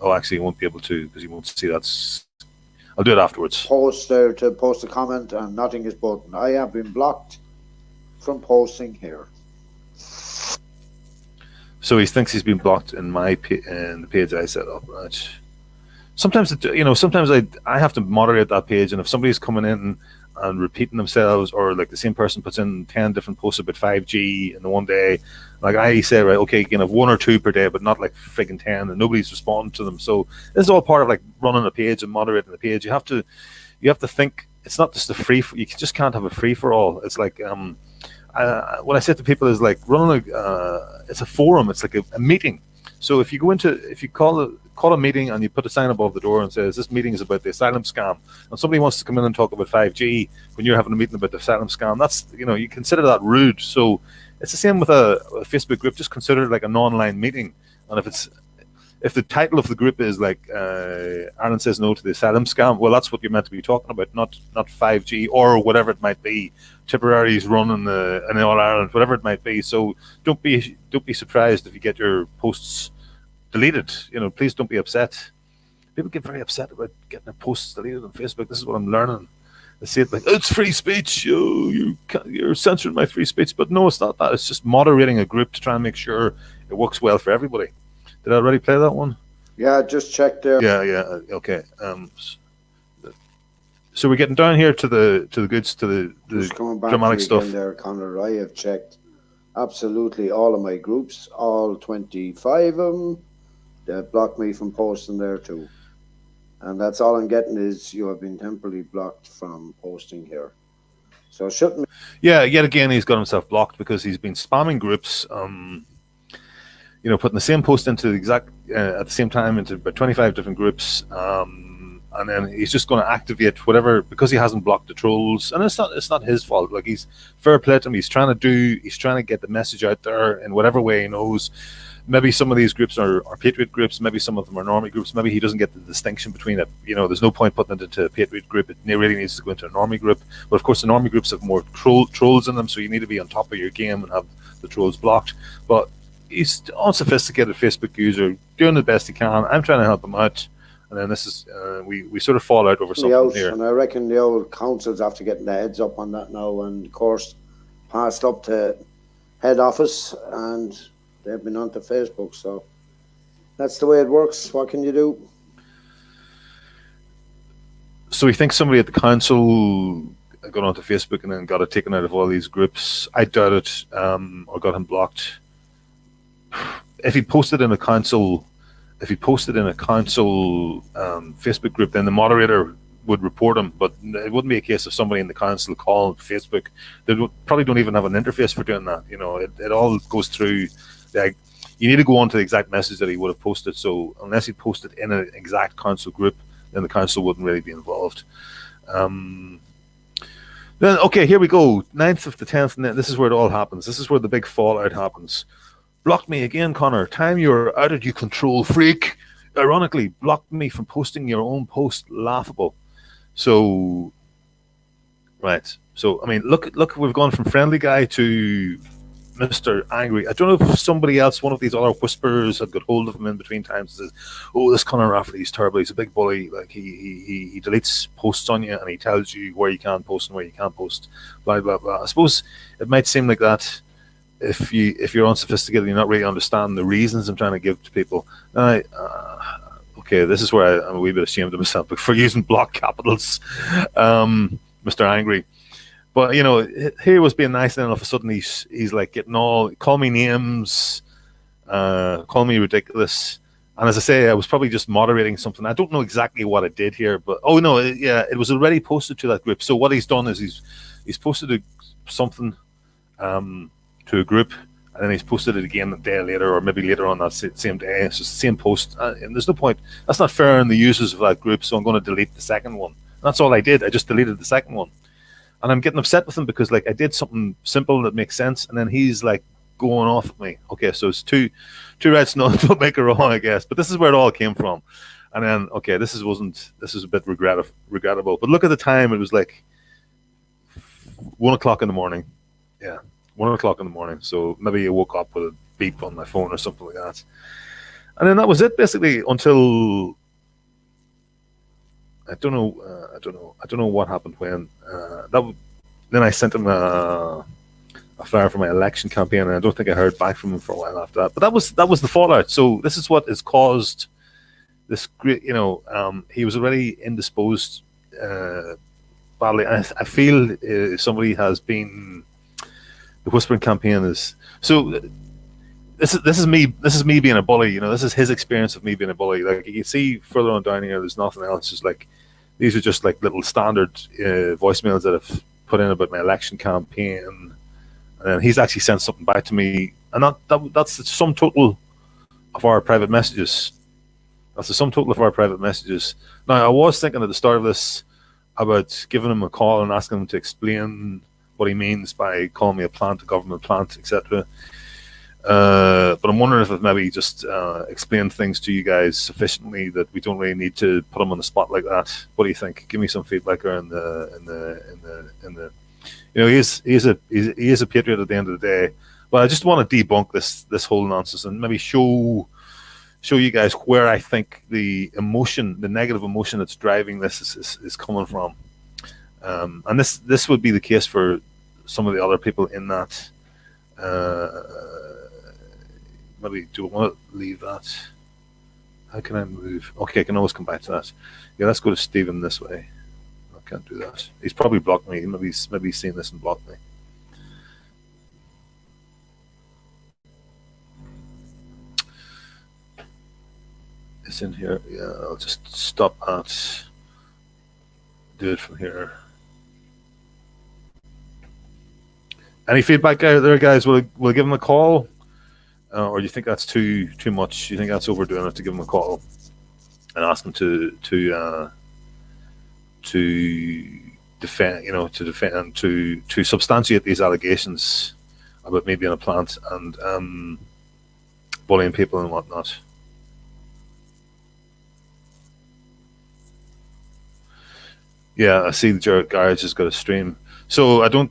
Actually, you won't be able to because you won't see that. I'll do it afterwards. Post there to post a comment, and nothing is button. I have been blocked from posting here. So he thinks he's been blocked in the page I set up, right? Sometimes I have to moderate that page, and if somebody's coming in and repeating themselves, or like the same person puts in 10 different posts about 5G in the one day, like I say, right, okay, you can have 1 or 2 per day, but not like frigging 10, and nobody's responding to them. So this is all part of like running a page and moderating the page. You have to think it's not just you just can't have a free for all. It's like what I say to people is like running it's a forum. It's like a meeting. So if you call a meeting and you put a sign above the door and says this meeting is about the asylum scam, and somebody wants to come in and talk about 5G when you're having a meeting about the asylum scam, that's you consider that rude. So it's the same with a Facebook group. Just consider it like an online meeting, and if the title of the group is like Ireland says no to the asylum scam, well, that's what you're meant to be talking about, not 5G or whatever it might be. Tipperary running in All Ireland, whatever it might be. So don't be surprised if you get your posts deleted. Please don't be upset. People get very upset about getting their posts deleted on Facebook. This is what I'm learning. They say it like, it's free speech. You're censoring my free speech. But no, it's not that. It's just moderating a group to try and make sure it works well for everybody. Did I already play that one? Yeah, just check there. Yeah. Okay. So we're getting down here to the goods, to the dramatic stuff. There, Conor, I have checked absolutely all of my groups, all 25 of them. They blocked me from posting there too. And that's all I'm getting is you have been temporarily blocked from posting here. So shouldn't. Yeah, yet again he's got himself blocked because he's been spamming groups. Putting the same post into the exact at the same time into about 25 different groups. And then he's just going to activate whatever, because he hasn't blocked the trolls, and it's not his fault. Like, he's fair play to him. He's trying to get the message out there in whatever way he knows. Maybe some of these groups are patriot groups. Maybe some of them are normie groups. Maybe he doesn't get the distinction between it. There's no point putting it into a patriot group. It really needs to go into a normie group. But of course, the normie groups have more trolls in them, so you need to be on top of your game and have the trolls blocked. But he's an unsophisticated Facebook user, doing the best he can. I'm trying to help him out. And then this is we sort of fall out over something here. And I reckon the old councils after getting their heads up on that now, and of course passed up to head office, and they've been onto Facebook. So that's the way it works. What can you do? So we think somebody at the council got onto Facebook and then got it taken out of all these groups. I doubt it, or got him blocked. If he posted in a council, Facebook group, then the moderator would report him. But it wouldn't be a case of somebody in the council called Facebook. They probably don't even have an interface for doing that. You know, it all goes through. Like, you need to go on to the exact message that he would have posted. So unless he posted in an exact council group, then the council wouldn't really be involved. Then, okay, here we go. 9th of the 10th, and this is where it all happens. This is where the big fallout happens. Blocked me again, Conor. Time you're out of you control, freak. Ironically, blocked me from posting your own post. Laughable. So, right. So, I mean, look, we've gone from friendly guy to Mr. Angry. I don't know if somebody else, one of these other whisperers, had got hold of him in between times and says, "Oh, this Conor Rafferty is terrible. He's a big bully. Like he deletes posts on you and he tells you where you can post and where you can't post. Blah blah blah." I suppose it might seem like that if you're unsophisticated, you're not really understanding the reasons I'm trying to give to people. Okay, this is where I'm a wee bit ashamed of myself for using block capitals, Mr. Angry. But, you know, here was being nice, and then all of a sudden he's like getting all, call me names, call me ridiculous. And as I say, I was probably just moderating something. I don't know exactly what I did here, but, oh no, it was already posted to that group. So what he's done is he's posted something to a group, and then he's posted it again a day later, or maybe later on that same day. It's just the same post, and there's no point. That's not fair on the users of that group, so I'm going to delete the second one. And that's all I did. I just deleted the second one. And I'm getting upset with him because, like, I did something simple that makes sense, and then he's like going off at me. Okay, so it's two rights don't make a wrong, I guess. But this is where it all came from. And then, okay, this is a bit regrettable. But look at the time; it was like 1 o'clock in the morning. Yeah, 1 o'clock in the morning. So maybe I woke up with a beep on my phone or something like that. And then that was it, basically, until I don't know what happened when. Then I sent him a flyer for my election campaign, and I don't think I heard back from him for a while after that. But that was the fallout. So this is what has caused this great. You know, he was already indisposed badly, and I feel somebody has been. The whispering campaign is so. This is me being a bully. You know, this is his experience of me being a bully. Like, you can see further on down here, there's nothing else. Just like these are just like little standard voicemails that I've put in about my election campaign, and then he's actually sent something back to me, and that's the sum total of our private messages. That's the sum total of our private messages. Now, I was thinking at the start of this about giving him a call and asking him to explain what he means by calling me a plant, a government plant, etc. But I'm wondering if I've maybe just explained things to you guys sufficiently that we don't really need to put him on the spot like that. What do you think? Give me some feedback there in the. You know, he is a patriot at the end of the day. But I just want to debunk this whole nonsense and maybe show you guys where I think the negative emotion that's driving this is coming from. And this would be the case for some of the other people in that. Maybe do I want to leave that? How can I move? Okay, I can always come back to that. Yeah, let's go to Stephen this way. I can't do that. He's probably blocked me. Maybe he's seen this and blocked me. It's in here. Yeah, I'll just stop at. Do it from here. Any feedback out there, guys? Will give him a call, or do you think that's too much? Do you think that's overdoing it to give him a call and ask him to defend, to substantiate these allegations about me being a plant and bullying people and whatnot? Yeah, I see the Gearóid Garage has got a stream, so I don't.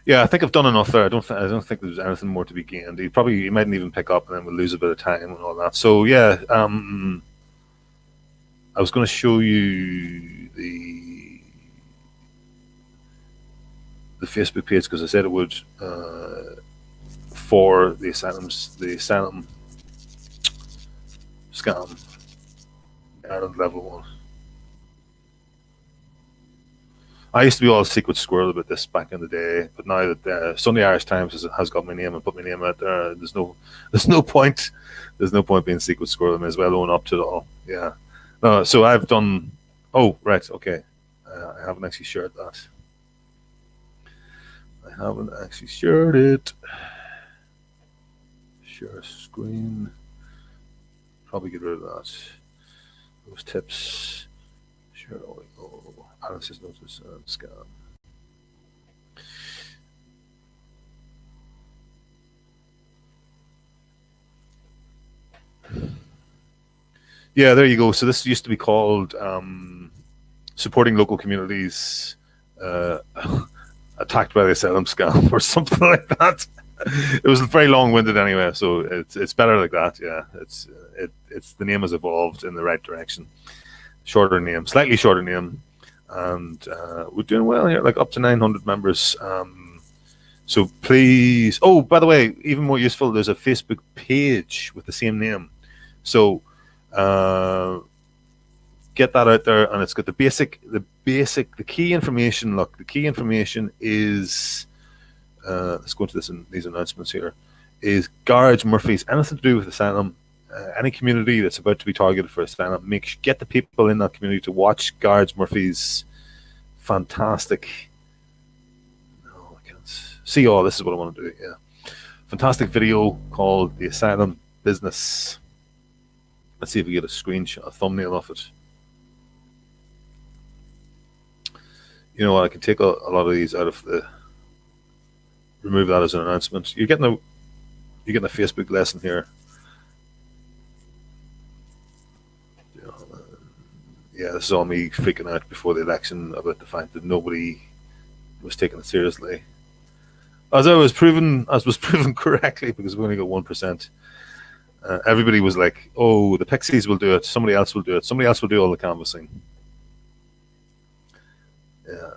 Yeah, I think I've done enough there. I don't think there's anything more to be gained. He mightn't even pick up, and then we'll lose a bit of time and all that. So yeah, I was going to show you the Facebook page because I said it would for the asylum scam. Ireland level 1. I used to be all secret squirrel about this back in the day, but now that Sunday Irish Times has got my name and put my name out there, there's no point. There's no point being secret squirrel. I may as well own up to it all. Yeah. No, so I've done. Oh, right. Okay. I haven't actually shared that. I haven't actually shared it. Share screen. Probably get rid of that. Those tips. Share all. Analysis notice and scam. Yeah, there you go. So this used to be called supporting local communities attacked by the asylum scam or something like that. It was very long-winded anyway, so it's better like that. Yeah, it's the name has evolved in the right direction. Shorter name, slightly shorter name. And we're doing well here, like up to 900 members. So please, oh, by the way, even more useful, there's a Facebook page with the same name. So get that out there, and it's got the key information. Look, the key information is, let's go into these announcements here, is Gearóid Murphy's anything to do with asylum. Any community that's about to be targeted for asylum, get the people in that community to watch Gearóid Murphy's fantastic. No, I can't see all. This is what I want to do. Yeah, fantastic video called "The Asylum Business." Let's see if we get a screenshot, a thumbnail of it. You know what? I can take a lot of these out of the. Remove that as an announcement. You're getting a Facebook lesson here. Yeah, this is all me freaking out before the election about the fact that nobody was taking it seriously. As was proven correctly, because we only got 1%. Everybody was like, "Oh, the Pixies will do it. Somebody else will do it. Somebody else will do all the canvassing." Yeah,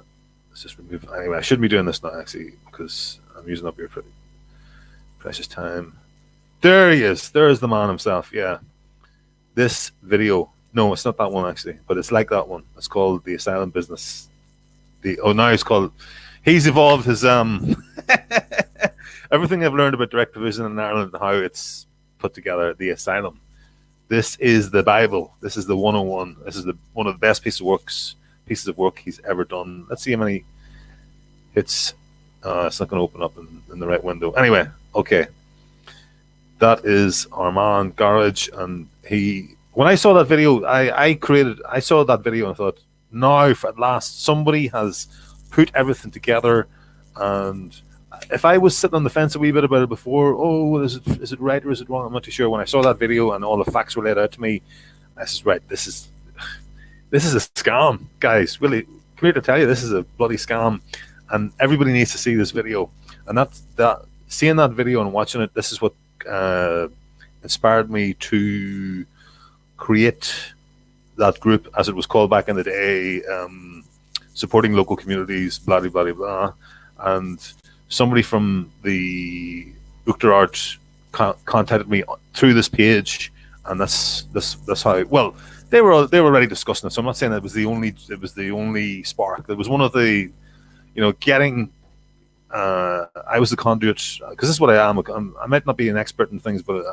let's just remove. Anyway, I shouldn't be doing this now actually, because I'm using up your precious time. There he is. There's the man himself. Yeah, this video. No, it's not that one actually, but it's like that one. It's called The Asylum Business. Now it's called. He's evolved his everything I've learned about direct provision in Ireland and how it's put together. The asylum. This is the Bible. This is the 101. This is one of the best pieces of work he's ever done. Let's see how many hits. It's not going to open up in the right window. Anyway, okay. That is our man Gearóid, and he. When I saw that video, I saw that video and I thought, now at last somebody has put everything together. And if I was sitting on the fence a wee bit about it before, oh, is it right or is it wrong? I'm not too sure. When I saw that video and all the facts were laid out to me, I said, right, this is a scam, guys. Really, come here to tell you, this is a bloody scam, and everybody needs to see this video. And seeing that video and watching it, this is what inspired me to create that group, as it was called back in the day, supporting local communities, blah blah blah blah. And somebody from the Ulster Art contacted me through this page, and that's how. Well, they were already discussing it, so I'm not saying that it was the only spark. It was one of the, getting. I was the conduit, because this is what I am. I might not be an expert in things, but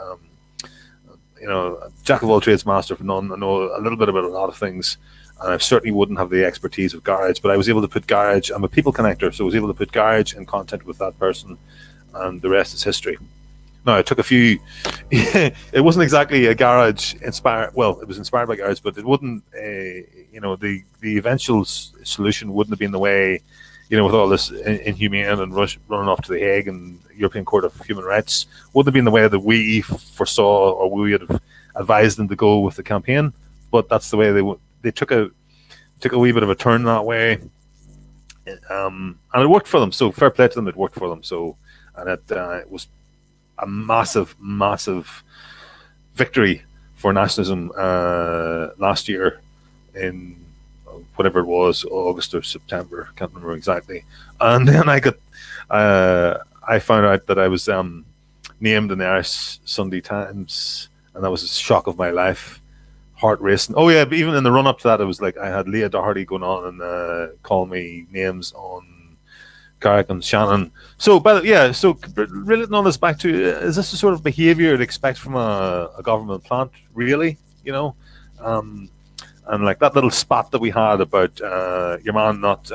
jack of all trades, master of none. I know a little bit about a lot of things, and I certainly wouldn't have the expertise of Gearóid, but I was able to put Gearóid. I'm a people connector, so I was able to put Gearóid in contact with that person, and the rest is history. Now, I took a few. It wasn't exactly a Gearóid inspired. Well, it was inspired by Gearóid, but it wouldn't. The eventual solution wouldn't have been the way. With all this inhumane and running off to the Hague and European Court of Human Rights, wouldn't have been the way that we foresaw or we would have advised them to go with the campaign. But that's the way they took a wee bit of a turn that way, and it worked for them. So fair play to them, it worked for them. So, and it was a massive victory for nationalism last year in whatever it was, August or September, can't remember exactly. And then I found out that I was named in the Irish Sunday Times and that was the shock of my life. Heart racing. Oh yeah, but even in the run up to that, it was like I had Leah Doherty going on and calling me names on Carrick and Shannon. So, but yeah, so relating all this back to, is this the sort of behaviour you'd expect from a government plant? Really, you know, and like that little spat that we had about your man not.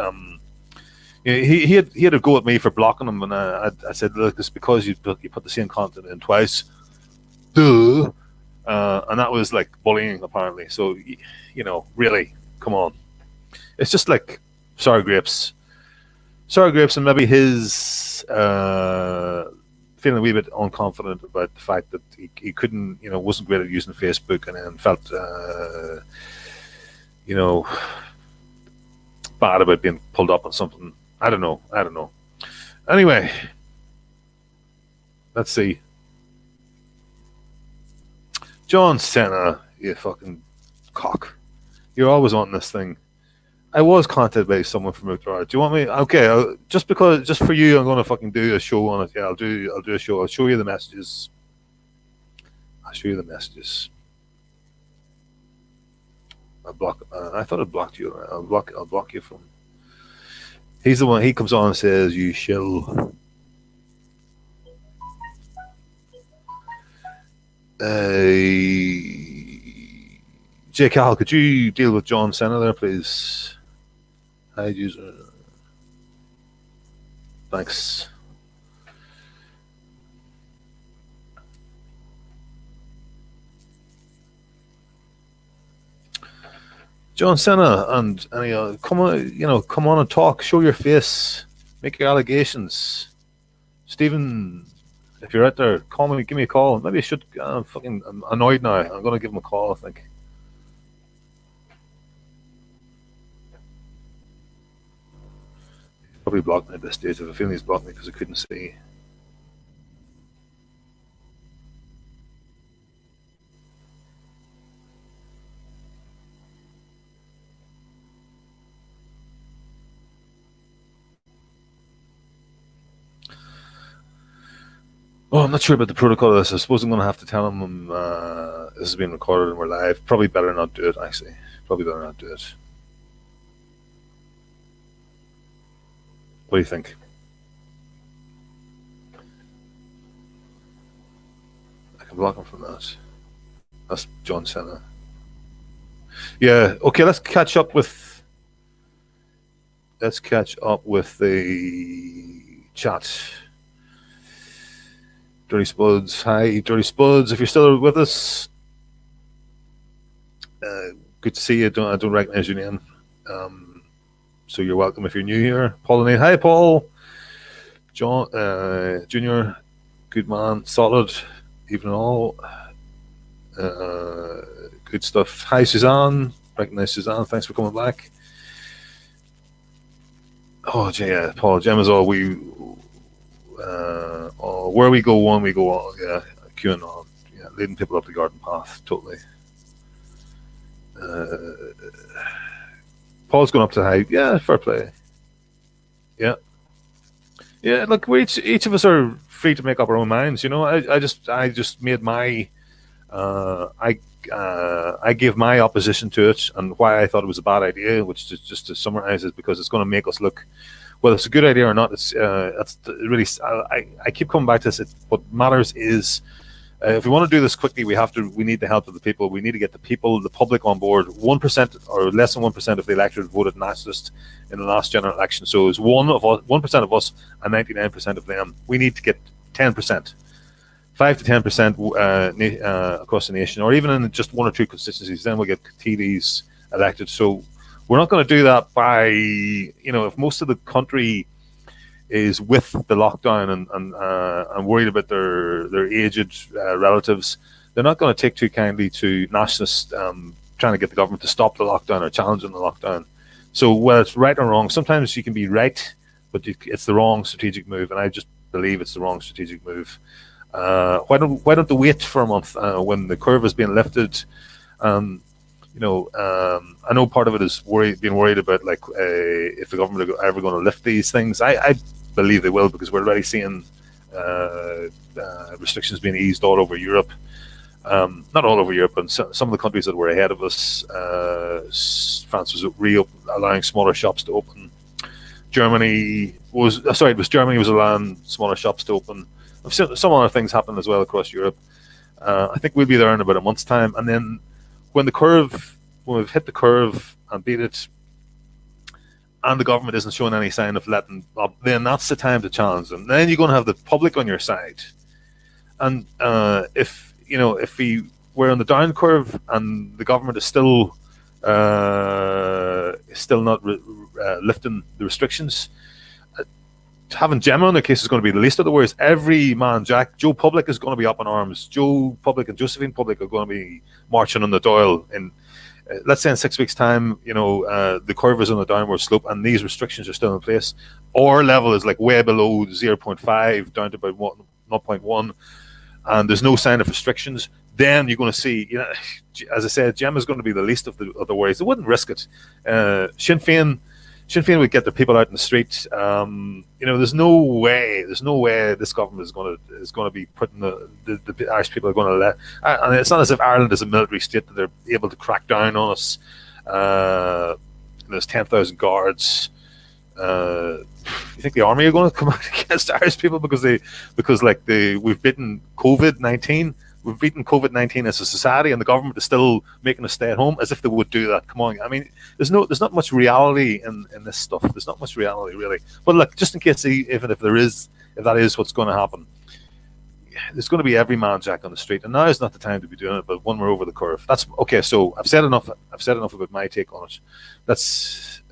He had a go at me for blocking him, and I said, look, it's because you put the same content in twice. Duh. And that was like bullying, apparently. So, you know, really, come on. It's just like sour grapes, and maybe his feeling a wee bit unconfident about the fact that he couldn't, you know, wasn't great at using Facebook, and then felt, you know, bad about being pulled up on something. I don't know. Anyway, let's see. John Cena, you fucking cock. You're always on this thing. I was contacted by someone from Ulster. Do you want me? Okay, just for you, I'm gonna fucking do a show on it. Yeah, I'll do a show. I'll show you the messages. I thought I blocked you. I'll block you from. He's the one. He comes on and says, "You shall." J. Cal, could you deal with John Cena there, please? Hi, user. Thanks. John Cena and come on and talk. Show your face. Make your allegations. Stephen, if you're out there, call me. Give me a call. Maybe I should. I'm annoyed now. I'm going to give him a call, I think. He's probably blocked me at this stage. I have a feeling he's blocked me because I couldn't see. Oh, I'm not sure about the protocol of this. I suppose I'm going to have to tell him this is being recorded and we're live. Probably better not do it, actually. Probably better not do it. What do you think? I can block him from that. That's John Cena. Yeah, okay, let's catch up with the chat. Dirty Spuds. Hi, Dirty Spuds. If you're still with us, good to see you. I don't recognize your name. So you're welcome if you're new here. Pauline. Hi, Paul. John, Junior. Good man. Solid. Even all. Good stuff. Hi, Suzanne. Recognize Suzanne. Thanks for coming back. Oh, yeah, Paul. Gem is all we. Where we go on, we go on. Yeah, QAnon. Yeah, leading people up the garden path. Totally. Paul's going up to the height. Yeah, fair play. Yeah. Look, we each of us are free to make up our own minds. You know, I just made my. I gave my opposition to it and why I thought it was a bad idea, which just to summarize is because it's going to make us look. Whether it's a good idea or not, it's really. I keep coming back to this. What matters is, if we want to do this quickly, we need the help of the people. We need to get the public on board. 1% or less than 1% of the electorate voted nationalist in the last general election. So it's 1% of us and 99% of them. We need to get 10%, 5 to 10% across the nation, or even in just one or two constituencies. Then we'll get TDs elected. So. We're not going to do that by, if most of the country is with the lockdown and worried about their aged relatives, they're not going to take too kindly to nationalists trying to get the government to stop the lockdown or challenging the lockdown. So whether it's right or wrong, sometimes you can be right, but it's the wrong strategic move, and I just believe it's the wrong strategic move. Why don't they wait for a month when the curve is being lifted? I know part of it is being worried about if the government are ever going to lift these things. I believe they will, because we're already seeing restrictions being eased all over Europe. Not all over Europe, but some of the countries that were ahead of us. France was allowing smaller shops to open. Germany was allowing smaller shops to open. Some other things happened as well across Europe. I think we'll be there in about a month's time, and then when we've hit the curve and beat it, and the government isn't showing any sign of letting up, then that's the time to challenge them. Then you're going to have the public on your side, and if we're on the down curve and the government is still not lifting the restrictions, having Gemma in the case is going to be the least of the worries. Every man, Jack, Joe Public is going to be up in arms. Joe Public and Josephine Public are going to be marching on the Dáil in, let's say in 6 weeks' time. The curve is on the downward slope, and these restrictions are still in place. Our level is like way below 0.5, down to about 0.1, and there's no sign of restrictions. Then you're going to see, as I said, Gemma's going to be the least of the worries. They wouldn't risk it. Sinn Féin would get their people out in the street. There's no way this government is going to be putting the Irish people are going to let. And it's not as if Ireland is a military state that they're able to crack down on us. There's 10,000 guards. You think the army are going to come out against Irish people because we've beaten COVID-19? We've beaten COVID-19 as a society, and the government is still making us stay at home, as if they would do that. Come on, I mean, there's not much reality in this stuff. There's not much reality, really. But look, just in case, even if that is what's going to happen, there's going to be every man Jack on the street, and now is not the time to be doing it. But when we're over the curve, that's okay. So I've said enough. I've said enough about my take on it.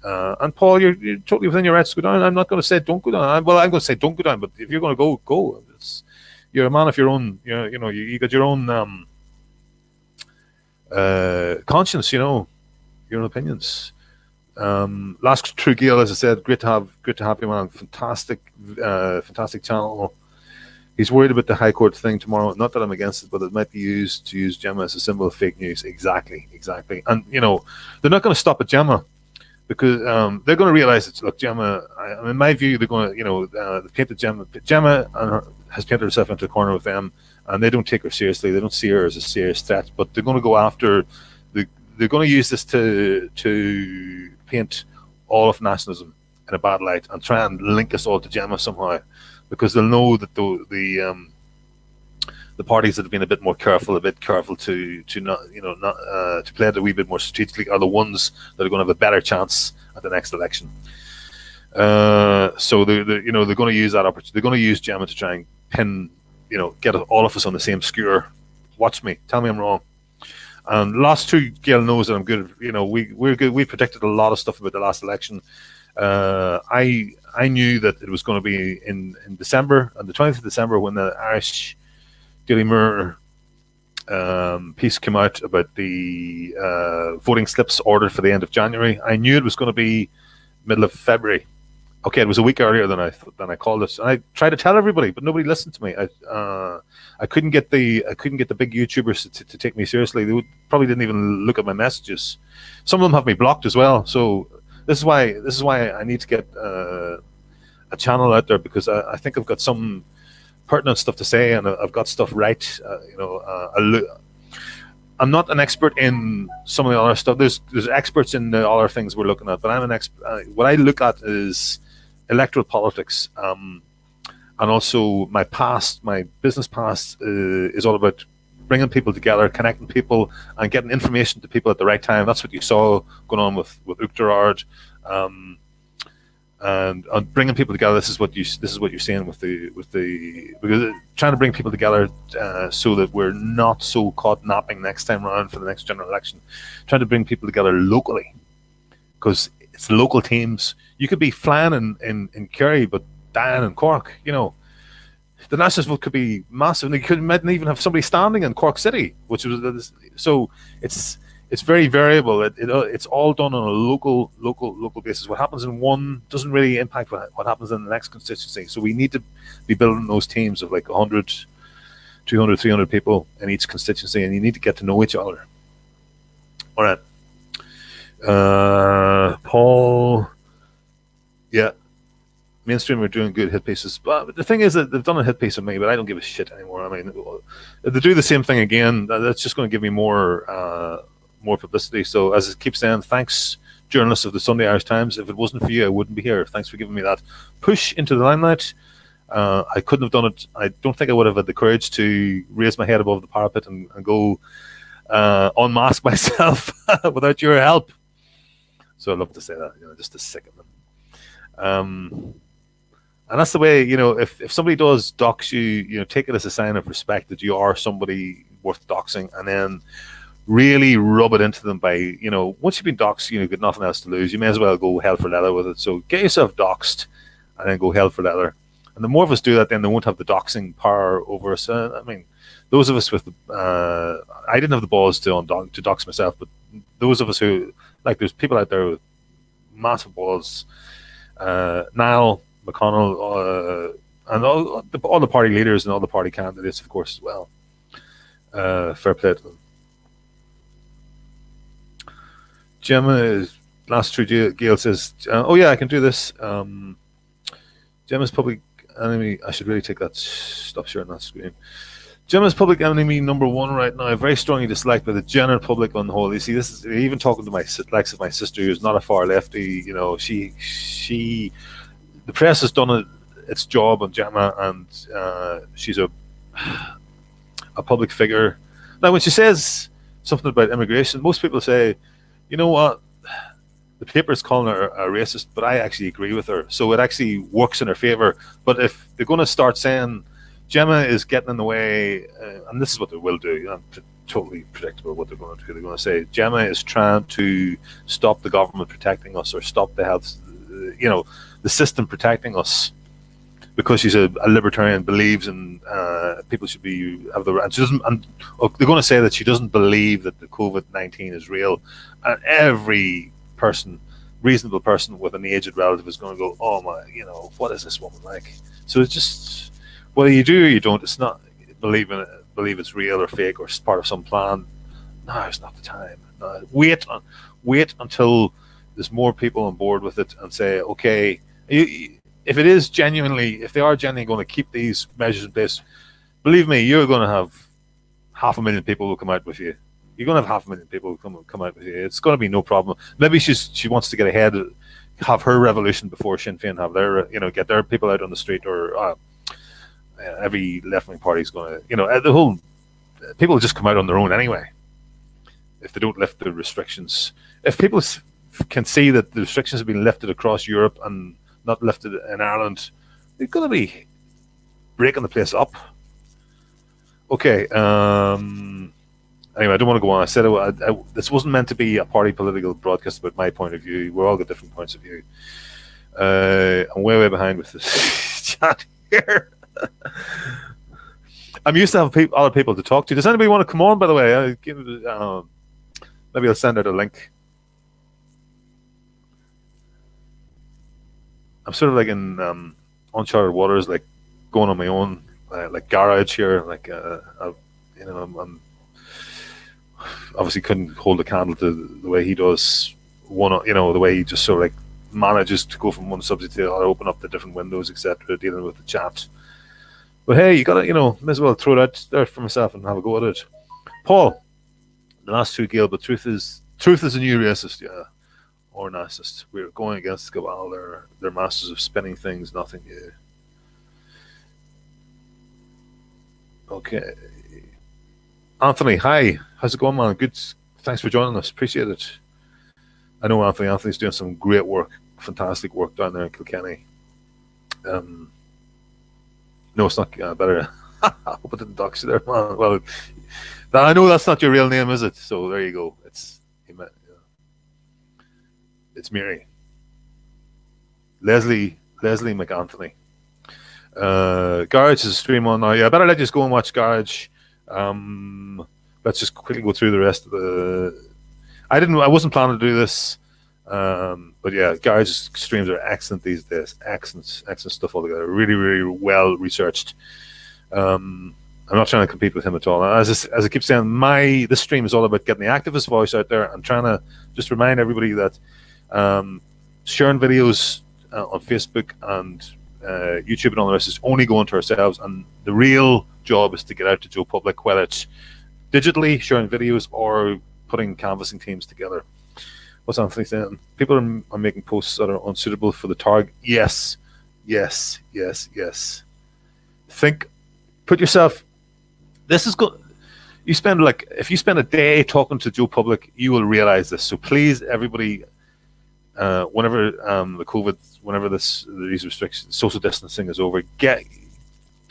And Paul, you're totally within your rights to go down. I'm not going to say don't go down. Well, I'm going to say don't go down. But if you're going to go. You're a man of your own. You got your own conscience. Your own opinions. Last True Gael, as I said, great to have you, man. Fantastic channel. He's worried about the High Court thing tomorrow. Not that I'm against it, but it might be used to use Gemma as a symbol of fake news. Exactly. And they're not going to stop at Gemma, because they're going to realize it's, look, Gemma, in my view, they're going to, they've painted Gemma has painted herself into a corner with them, and they don't take her seriously. They don't see her as a serious threat, but they're going to go after, they're going to use this to paint all of nationalism in a bad light and try and link us all to Gemma somehow, because they'll know that the parties that have been a bit careful to not to play it a wee bit more strategically are the ones that are going to have a better chance at the next election. So they're going to use that opportunity. They're going to use Gemma to try and pin, get all of us on the same skewer. Watch me. Tell me I'm wrong. And last True Gael knows that I'm good. We're good. We predicted a lot of stuff about the last election. I knew that it was going to be in December, on the 20th of December, when the Irish Daily Mirror piece came out about the voting slips ordered for the end of January. I knew it was going to be middle of February. Okay, it was a week earlier than I called it. And I tried to tell everybody, but nobody listened to me. I couldn't get the big YouTubers to take me seriously. They probably didn't even look at my messages. Some of them have me blocked as well. So this is why I need to get a channel out there, because I think I've got some pertinent stuff to say, and I've got stuff right. I'm not an expert in some of the other stuff. There's experts in the other things we're looking at, but I'm an expert. What I look at is electoral politics, and also my business past is all about bringing people together, connecting people, and getting information to people at the right time. That's what you saw going on with Gearóid, and bringing people together. This is what you're seeing with the because trying to bring people together so that we're not so caught napping next time around for the next general election. Trying to bring people together locally, because it's local teams. You could be flying in Kerry, but dying in Cork. The nationalist vote could be massive, and you might even have somebody standing in Cork City, which was so. It's very variable. It's all done on a local basis. What happens in one doesn't really impact what happens in the next constituency. So we need to be building those teams of like 100, 200, 300 people in each constituency, and you need to get to know each other. All right. Paul, yeah. Mainstream are doing good hit pieces, but the thing is that they've done a hit piece of me, but I don't give a shit anymore. I mean, if they do the same thing again, that's just going to give me more publicity. So as it keeps saying, thanks, journalists of the Sunday Irish Times. If it wasn't for you, I wouldn't be here. Thanks for giving me that push into the limelight. I couldn't have done it. I don't think I would have had the courage to raise my head above the parapet and go unmask myself without your help. So I'd love to say that, just to sicken them. And that's the way, if somebody does dox you, take it as a sign of respect that you are somebody worth doxing, and then really rub it into them by, once you've been doxed, you've got nothing else to lose. You may as well go hell for leather with it. So get yourself doxed and then go hell for leather. And the more of us do that, then they won't have the doxing power over us. I mean, those of us with, I didn't have the balls to dox myself, but those of us who, like, there's people out there with massive balls, Niall, McConnell, and all the party leaders and all the party candidates, of course, as well. Fair play to them. Gemma last through Gail says, oh yeah, I can do this. Gemma's public enemy. I should really take that. Stop sharing that screen. Gemma's public enemy number one right now, very strongly disliked by the general public on the whole. You see, this is even talking to my sister, who's not a far lefty. She the press has done its job on Gemma, and she's a public figure. Now, when she says something about immigration, most people say, you know what, the paper's calling her a racist, but I actually agree with her. So it actually works in her favor. But if they're going to start saying Gemma is getting in the way, and this is what they will do, totally predictable what they're going to do. They're going to say Gemma is trying to stop the government protecting us, or stop the health, the system protecting us, because she's a libertarian, believes in people should have the right. And they're going to say that she doesn't believe that the COVID-19 is real, and every reasonable person with an aged relative is going to go, oh my, what is this woman like? So it's just, whether you do or you don't, it's not believe it's real or fake or part of some plan. No, it's not the time. No, wait until there's more people on board with it, and say, okay, if they are genuinely going to keep these measures in place, believe me, you're going to have 500,000 people who come out with you. You're going to have 500,000 people who come out with you. It's going to be no problem. Maybe she wants to get ahead, have her revolution before Sinn Féin have their, get their people out on the street, or every left-wing party is going to, the whole, people will just come out on their own anyway if they don't lift the restrictions. If people can see that the restrictions have been lifted across Europe and not lifted in Ireland, they're going to be breaking the place up. Okay. Anyway, I don't want to go on. I said this wasn't meant to be a party political broadcast about my point of view. We're all got different points of view. I'm way behind with this chat here. I'm used to have other people to talk to. Does anybody want to come on, by the way? Maybe I'll send out a link. I'm sort of like in uncharted waters, like going on my own, like garage here. Like I'm obviously couldn't hold a candle to the way he does. The way he just sort of like manages to go from one subject to the other, open up the different windows, etc., dealing with the chat. But hey, you gotta, may as well throw it out there for myself and have a go at it. Paul, the last two, Gail, but truth is a new racist, yeah. Or narcissist. We're going against Cabal. They're masters of spinning things, nothing new. Okay. Anthony, hi. How's it going, man? Good. Thanks for joining us. Appreciate it. I know Anthony. Anthony's doing some great work, fantastic work down there in Kilkenny. No, it's not better. I hope I didn't dox you there, man. Well, I know that's not your real name, is it? So there you go. It's Mary. Leslie McAnthony. Garage is a stream on now. Yeah, I better let you just go and watch Garage. Let's just quickly go through the rest of the. I wasn't planning to do this, but yeah, Garage streams are excellent these days. Excellent stuff altogether. Really, really well researched. I'm not trying to compete with him at all. As I keep saying, this stream is all about getting the activist voice out there and trying to just remind everybody that sharing videos on Facebook and YouTube and all the rest is only going to ourselves, and the real job is to get out to Joe Public, whether it's digitally sharing videos or putting canvassing teams together. What's Anthony saying? People are making posts that are unsuitable for the target. Yes. Put yourself. This is good. You spend if you spend a day talking to Joe Public, you will realize this. So please, everybody, whenever the COVID, whenever these restrictions, social distancing is over, get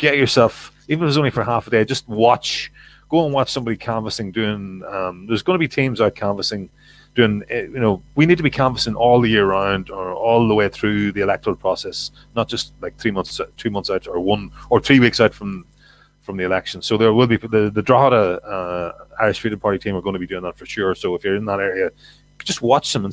yourself, even if it's only for half a day, just go and watch somebody canvassing. There's going to be teams out canvassing. We need to be canvassing all the year round, or all the way through the electoral process, not just like 2 months out, or 1 or 3 weeks out from the election. So there will be the Drogheda Irish Freedom Party team are going to be doing that for sure. So if you're in that area, just watch them and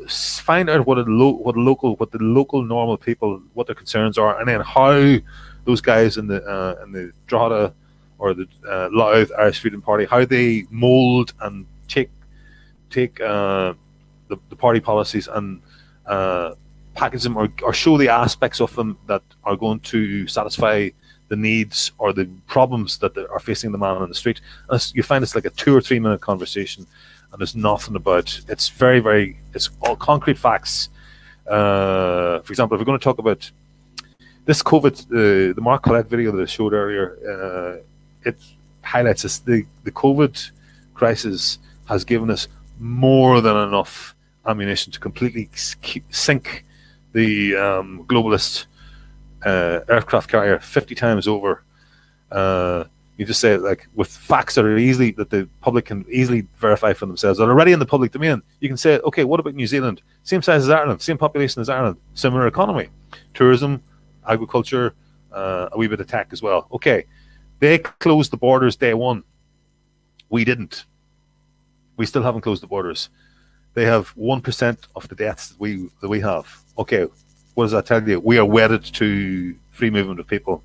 find out what the local normal people, what their concerns are, and then how those guys in the Drogheda or the Louth Irish Freedom Party, how they mould and take the party policies and package them or show the aspects of them that are going to satisfy the needs or the problems that are facing the man on the street. And you find it's like a 2 or 3 minute conversation, and there's nothing about. It's it's all concrete facts. For example, if we're going to talk about this COVID, the Mark Collette video that I showed earlier, it highlights this. The COVID crisis has given us more than enough ammunition to completely sink the globalist aircraft carrier 50 times over. You just say it with facts that the public can easily verify for themselves, that are already in the public domain. You can say, okay, what about New Zealand? Same size as Ireland, same population as Ireland, similar economy, tourism, agriculture, a wee bit of tech as well. Okay, they closed the borders day one. We didn't. We still haven't closed the borders. They have 1% of the deaths that we have. Okay, what does that tell you? We are wedded to free movement of people.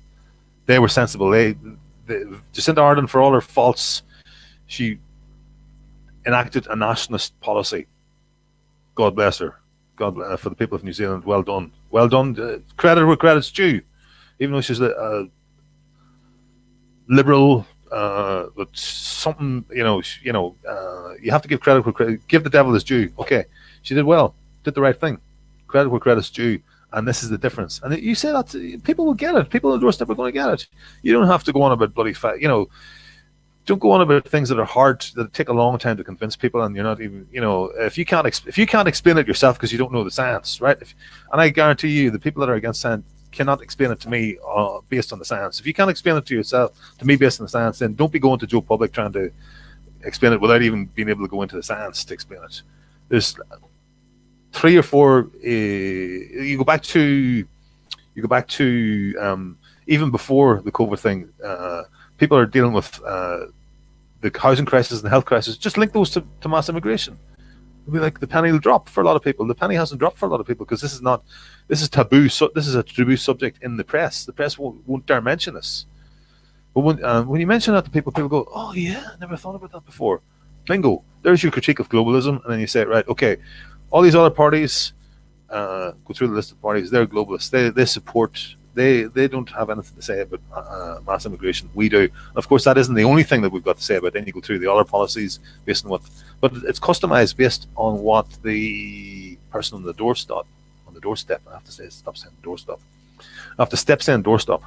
They were sensible. Jacinda Ardern, for all her faults, she enacted a nationalist policy. God bless her. God for the people of New Zealand. Well done. Well done. Credit where credit's due. Even though she's a liberal, but something, you have to give credit where credit. Give the devil his due. Okay, she did well. Did the right thing. Credit where credit's due. And this is the difference. And you say that, people will get it. People on the doorstep are going to get it. You don't have to go on about bloody don't go on about things that are hard, that take a long time to convince people, and you're not even, if you can't explain it yourself because you don't know the science, right? And I guarantee you, the people that are against science cannot explain it to me based on the science. If you can't explain it to me based on the science, then don't be going to Joe Public trying to explain it without even being able to go into the science to explain it. There's 3 or 4. You go back to even before the COVID thing. People are dealing with the housing crisis and the health crisis. Just link those to mass immigration. It'll be like the penny will drop for a lot of people. The penny hasn't dropped for a lot of people because this is taboo. So this is a taboo subject in the press. The press won't dare mention this. But when you mention that to people, people go, "Oh yeah, I never thought about that before." Bingo. There's your critique of globalism, and then you say, right, okay. All these other parties, go through the list of parties, they're globalists. They support, they don't have anything to say about mass immigration. We do. And of course, that isn't the only thing that we've got to say about. Then you go through the other policies based on but it's customized based on what the person on the doorstep, I have to say, stop saying doorstep. I have to step saying doorstep.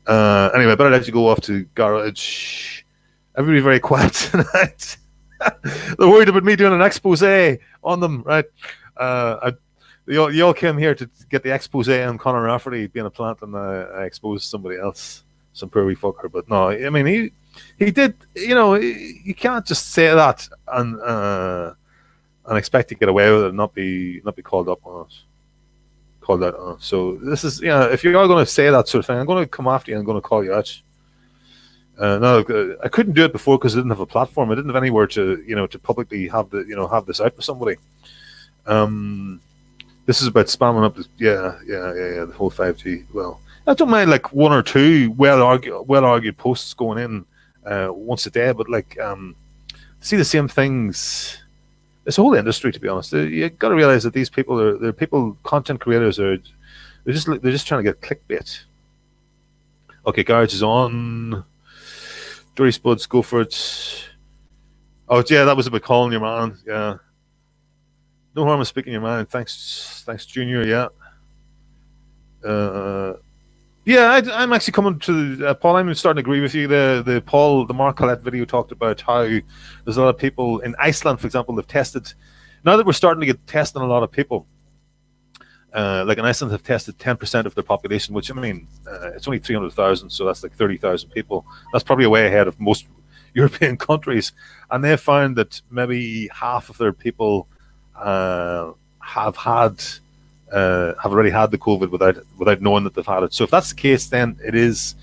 Anyway, better let you go off to Gearóid. Everybody very quiet tonight. They're worried about me doing an expose on them, right? You all came here to get the expose on Conor Rafferty being a plant, and I exposed somebody else, some poor wee fucker. But no, I mean he did. You can't just say that and expect to get away with it and not be called up on it, called out on it. So this is, if you're all going to say that sort of thing, I'm going to come after you and I'm going to call you out. No, I couldn't do it before because I didn't have a platform. I didn't have anywhere to publicly have this out with somebody. This is about spamming up. The whole 5G. Well, I don't mind like 1 or 2 well argued posts going in once a day, but see the same things It's a whole industry, to be honest. You got to realize that these people they're people, content creators they're just trying to get clickbait. Okay, Garage is on. Dirty Spuds, go for it. Oh yeah, that was about calling your man. Yeah. No harm in speaking your mind. Thanks, Junior. Yeah. I'm actually coming to Paul. I'm starting to agree with you. The Mark Collette video talked about how there's a lot of people in Iceland, for example, they've tested. Now that we're starting to get testing a lot of people, like in Iceland, have tested 10% of their population, which I mean, it's only 300,000, so that's like 30,000 people. That's probably way ahead of most European countries, and they found that maybe half of their people have already had the COVID without knowing that they've had it. So if that's the case, then it is.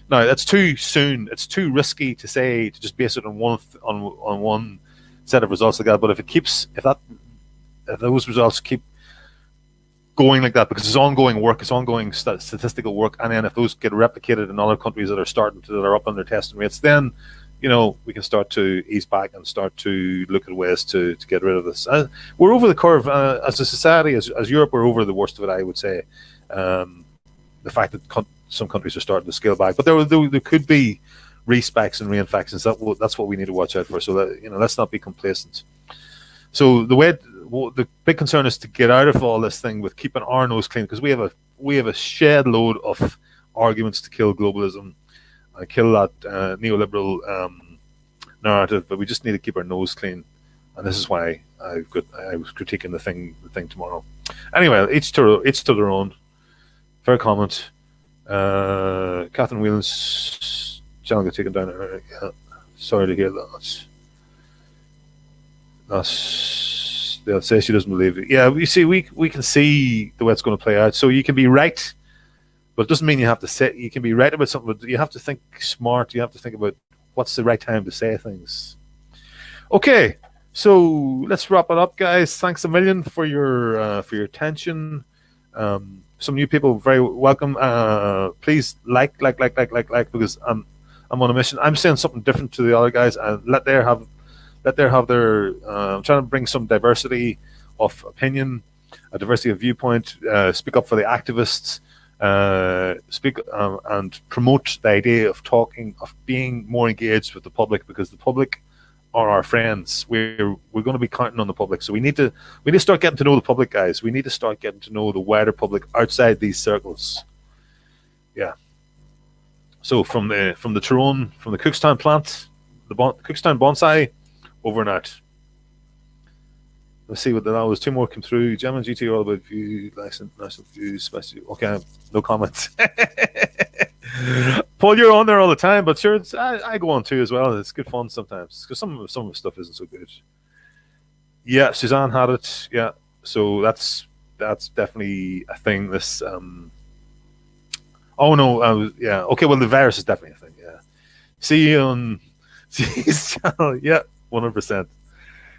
Now that's too soon. It's too risky to say, to just base it on one set of results like that. But if those results keep going like that, because it's ongoing work, it's ongoing statistical work, and then if those get replicated in other countries that are up on their testing rates, then we can start to ease back and start to look at ways to get rid of this. We're over the curve as a society, as Europe. We're over the worst of it, I would say. The fact that some countries are starting to scale back, but there could be respecs and reinfections. That's what we need to watch out for. So that let's not be complacent. So the big concern is to get out of all this thing with keeping our nose clean, because we have a shed load of arguments to kill globalism. Kill that neoliberal narrative, but we just need to keep our nose clean, and this is why I was critiquing the thing tomorrow. Anyway, each to their own. Fair comment. Catherine Whelan's channel got taken down. Yeah, sorry to hear that. They'll say she doesn't believe it. Yeah, you see, we can see the way it's going to play out. So you can be right, but it doesn't mean you have to say. You can be right about something, but you have to think smart. You have to think about what's the right time to say things. Okay, so let's wrap it up, guys. Thanks a million for your attention. Some new people, very welcome. Please like, because I'm on a mission. I'm saying something different to the other guys, and let their have their. I'm trying to bring some diversity of opinion, a diversity of viewpoint. Speak up for the activists. Speak and promote the idea of being more engaged with the public, because the public are our friends. We're going to be counting on the public, so we need to start getting to know the public, guys. We need to start getting to know the wider public outside these circles. Yeah. So from the Tyrone, from the Cookstown plant, the Cookstown bonsai, over and out. Let's see what that was. Two more come through. German GT all about view, national views, especially. Okay, no comments. Paul, you're on there all the time, but sure, I go on too as well. It's good fun sometimes, because some of the stuff isn't so good. Yeah, Suzanne had it. Yeah, so that's definitely a thing. This. Oh no. Yeah. Okay. Well, the virus is definitely a thing. Yeah. See you on his channel. Yeah, 100%.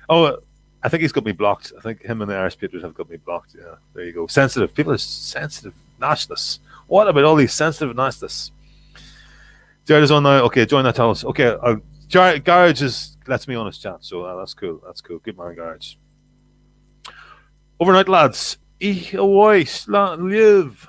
Oh. I think he's got me blocked. I think him and the Irish Patriots have got me blocked. Yeah, there you go. Sensitive. People are sensitive. Nationalists. What about all these sensitive nationalists? Jared is on now. Okay, join that house. Okay, Garage lets me on his chat, so that's cool. That's cool. Good man, Garage. Overnight, lads. Live.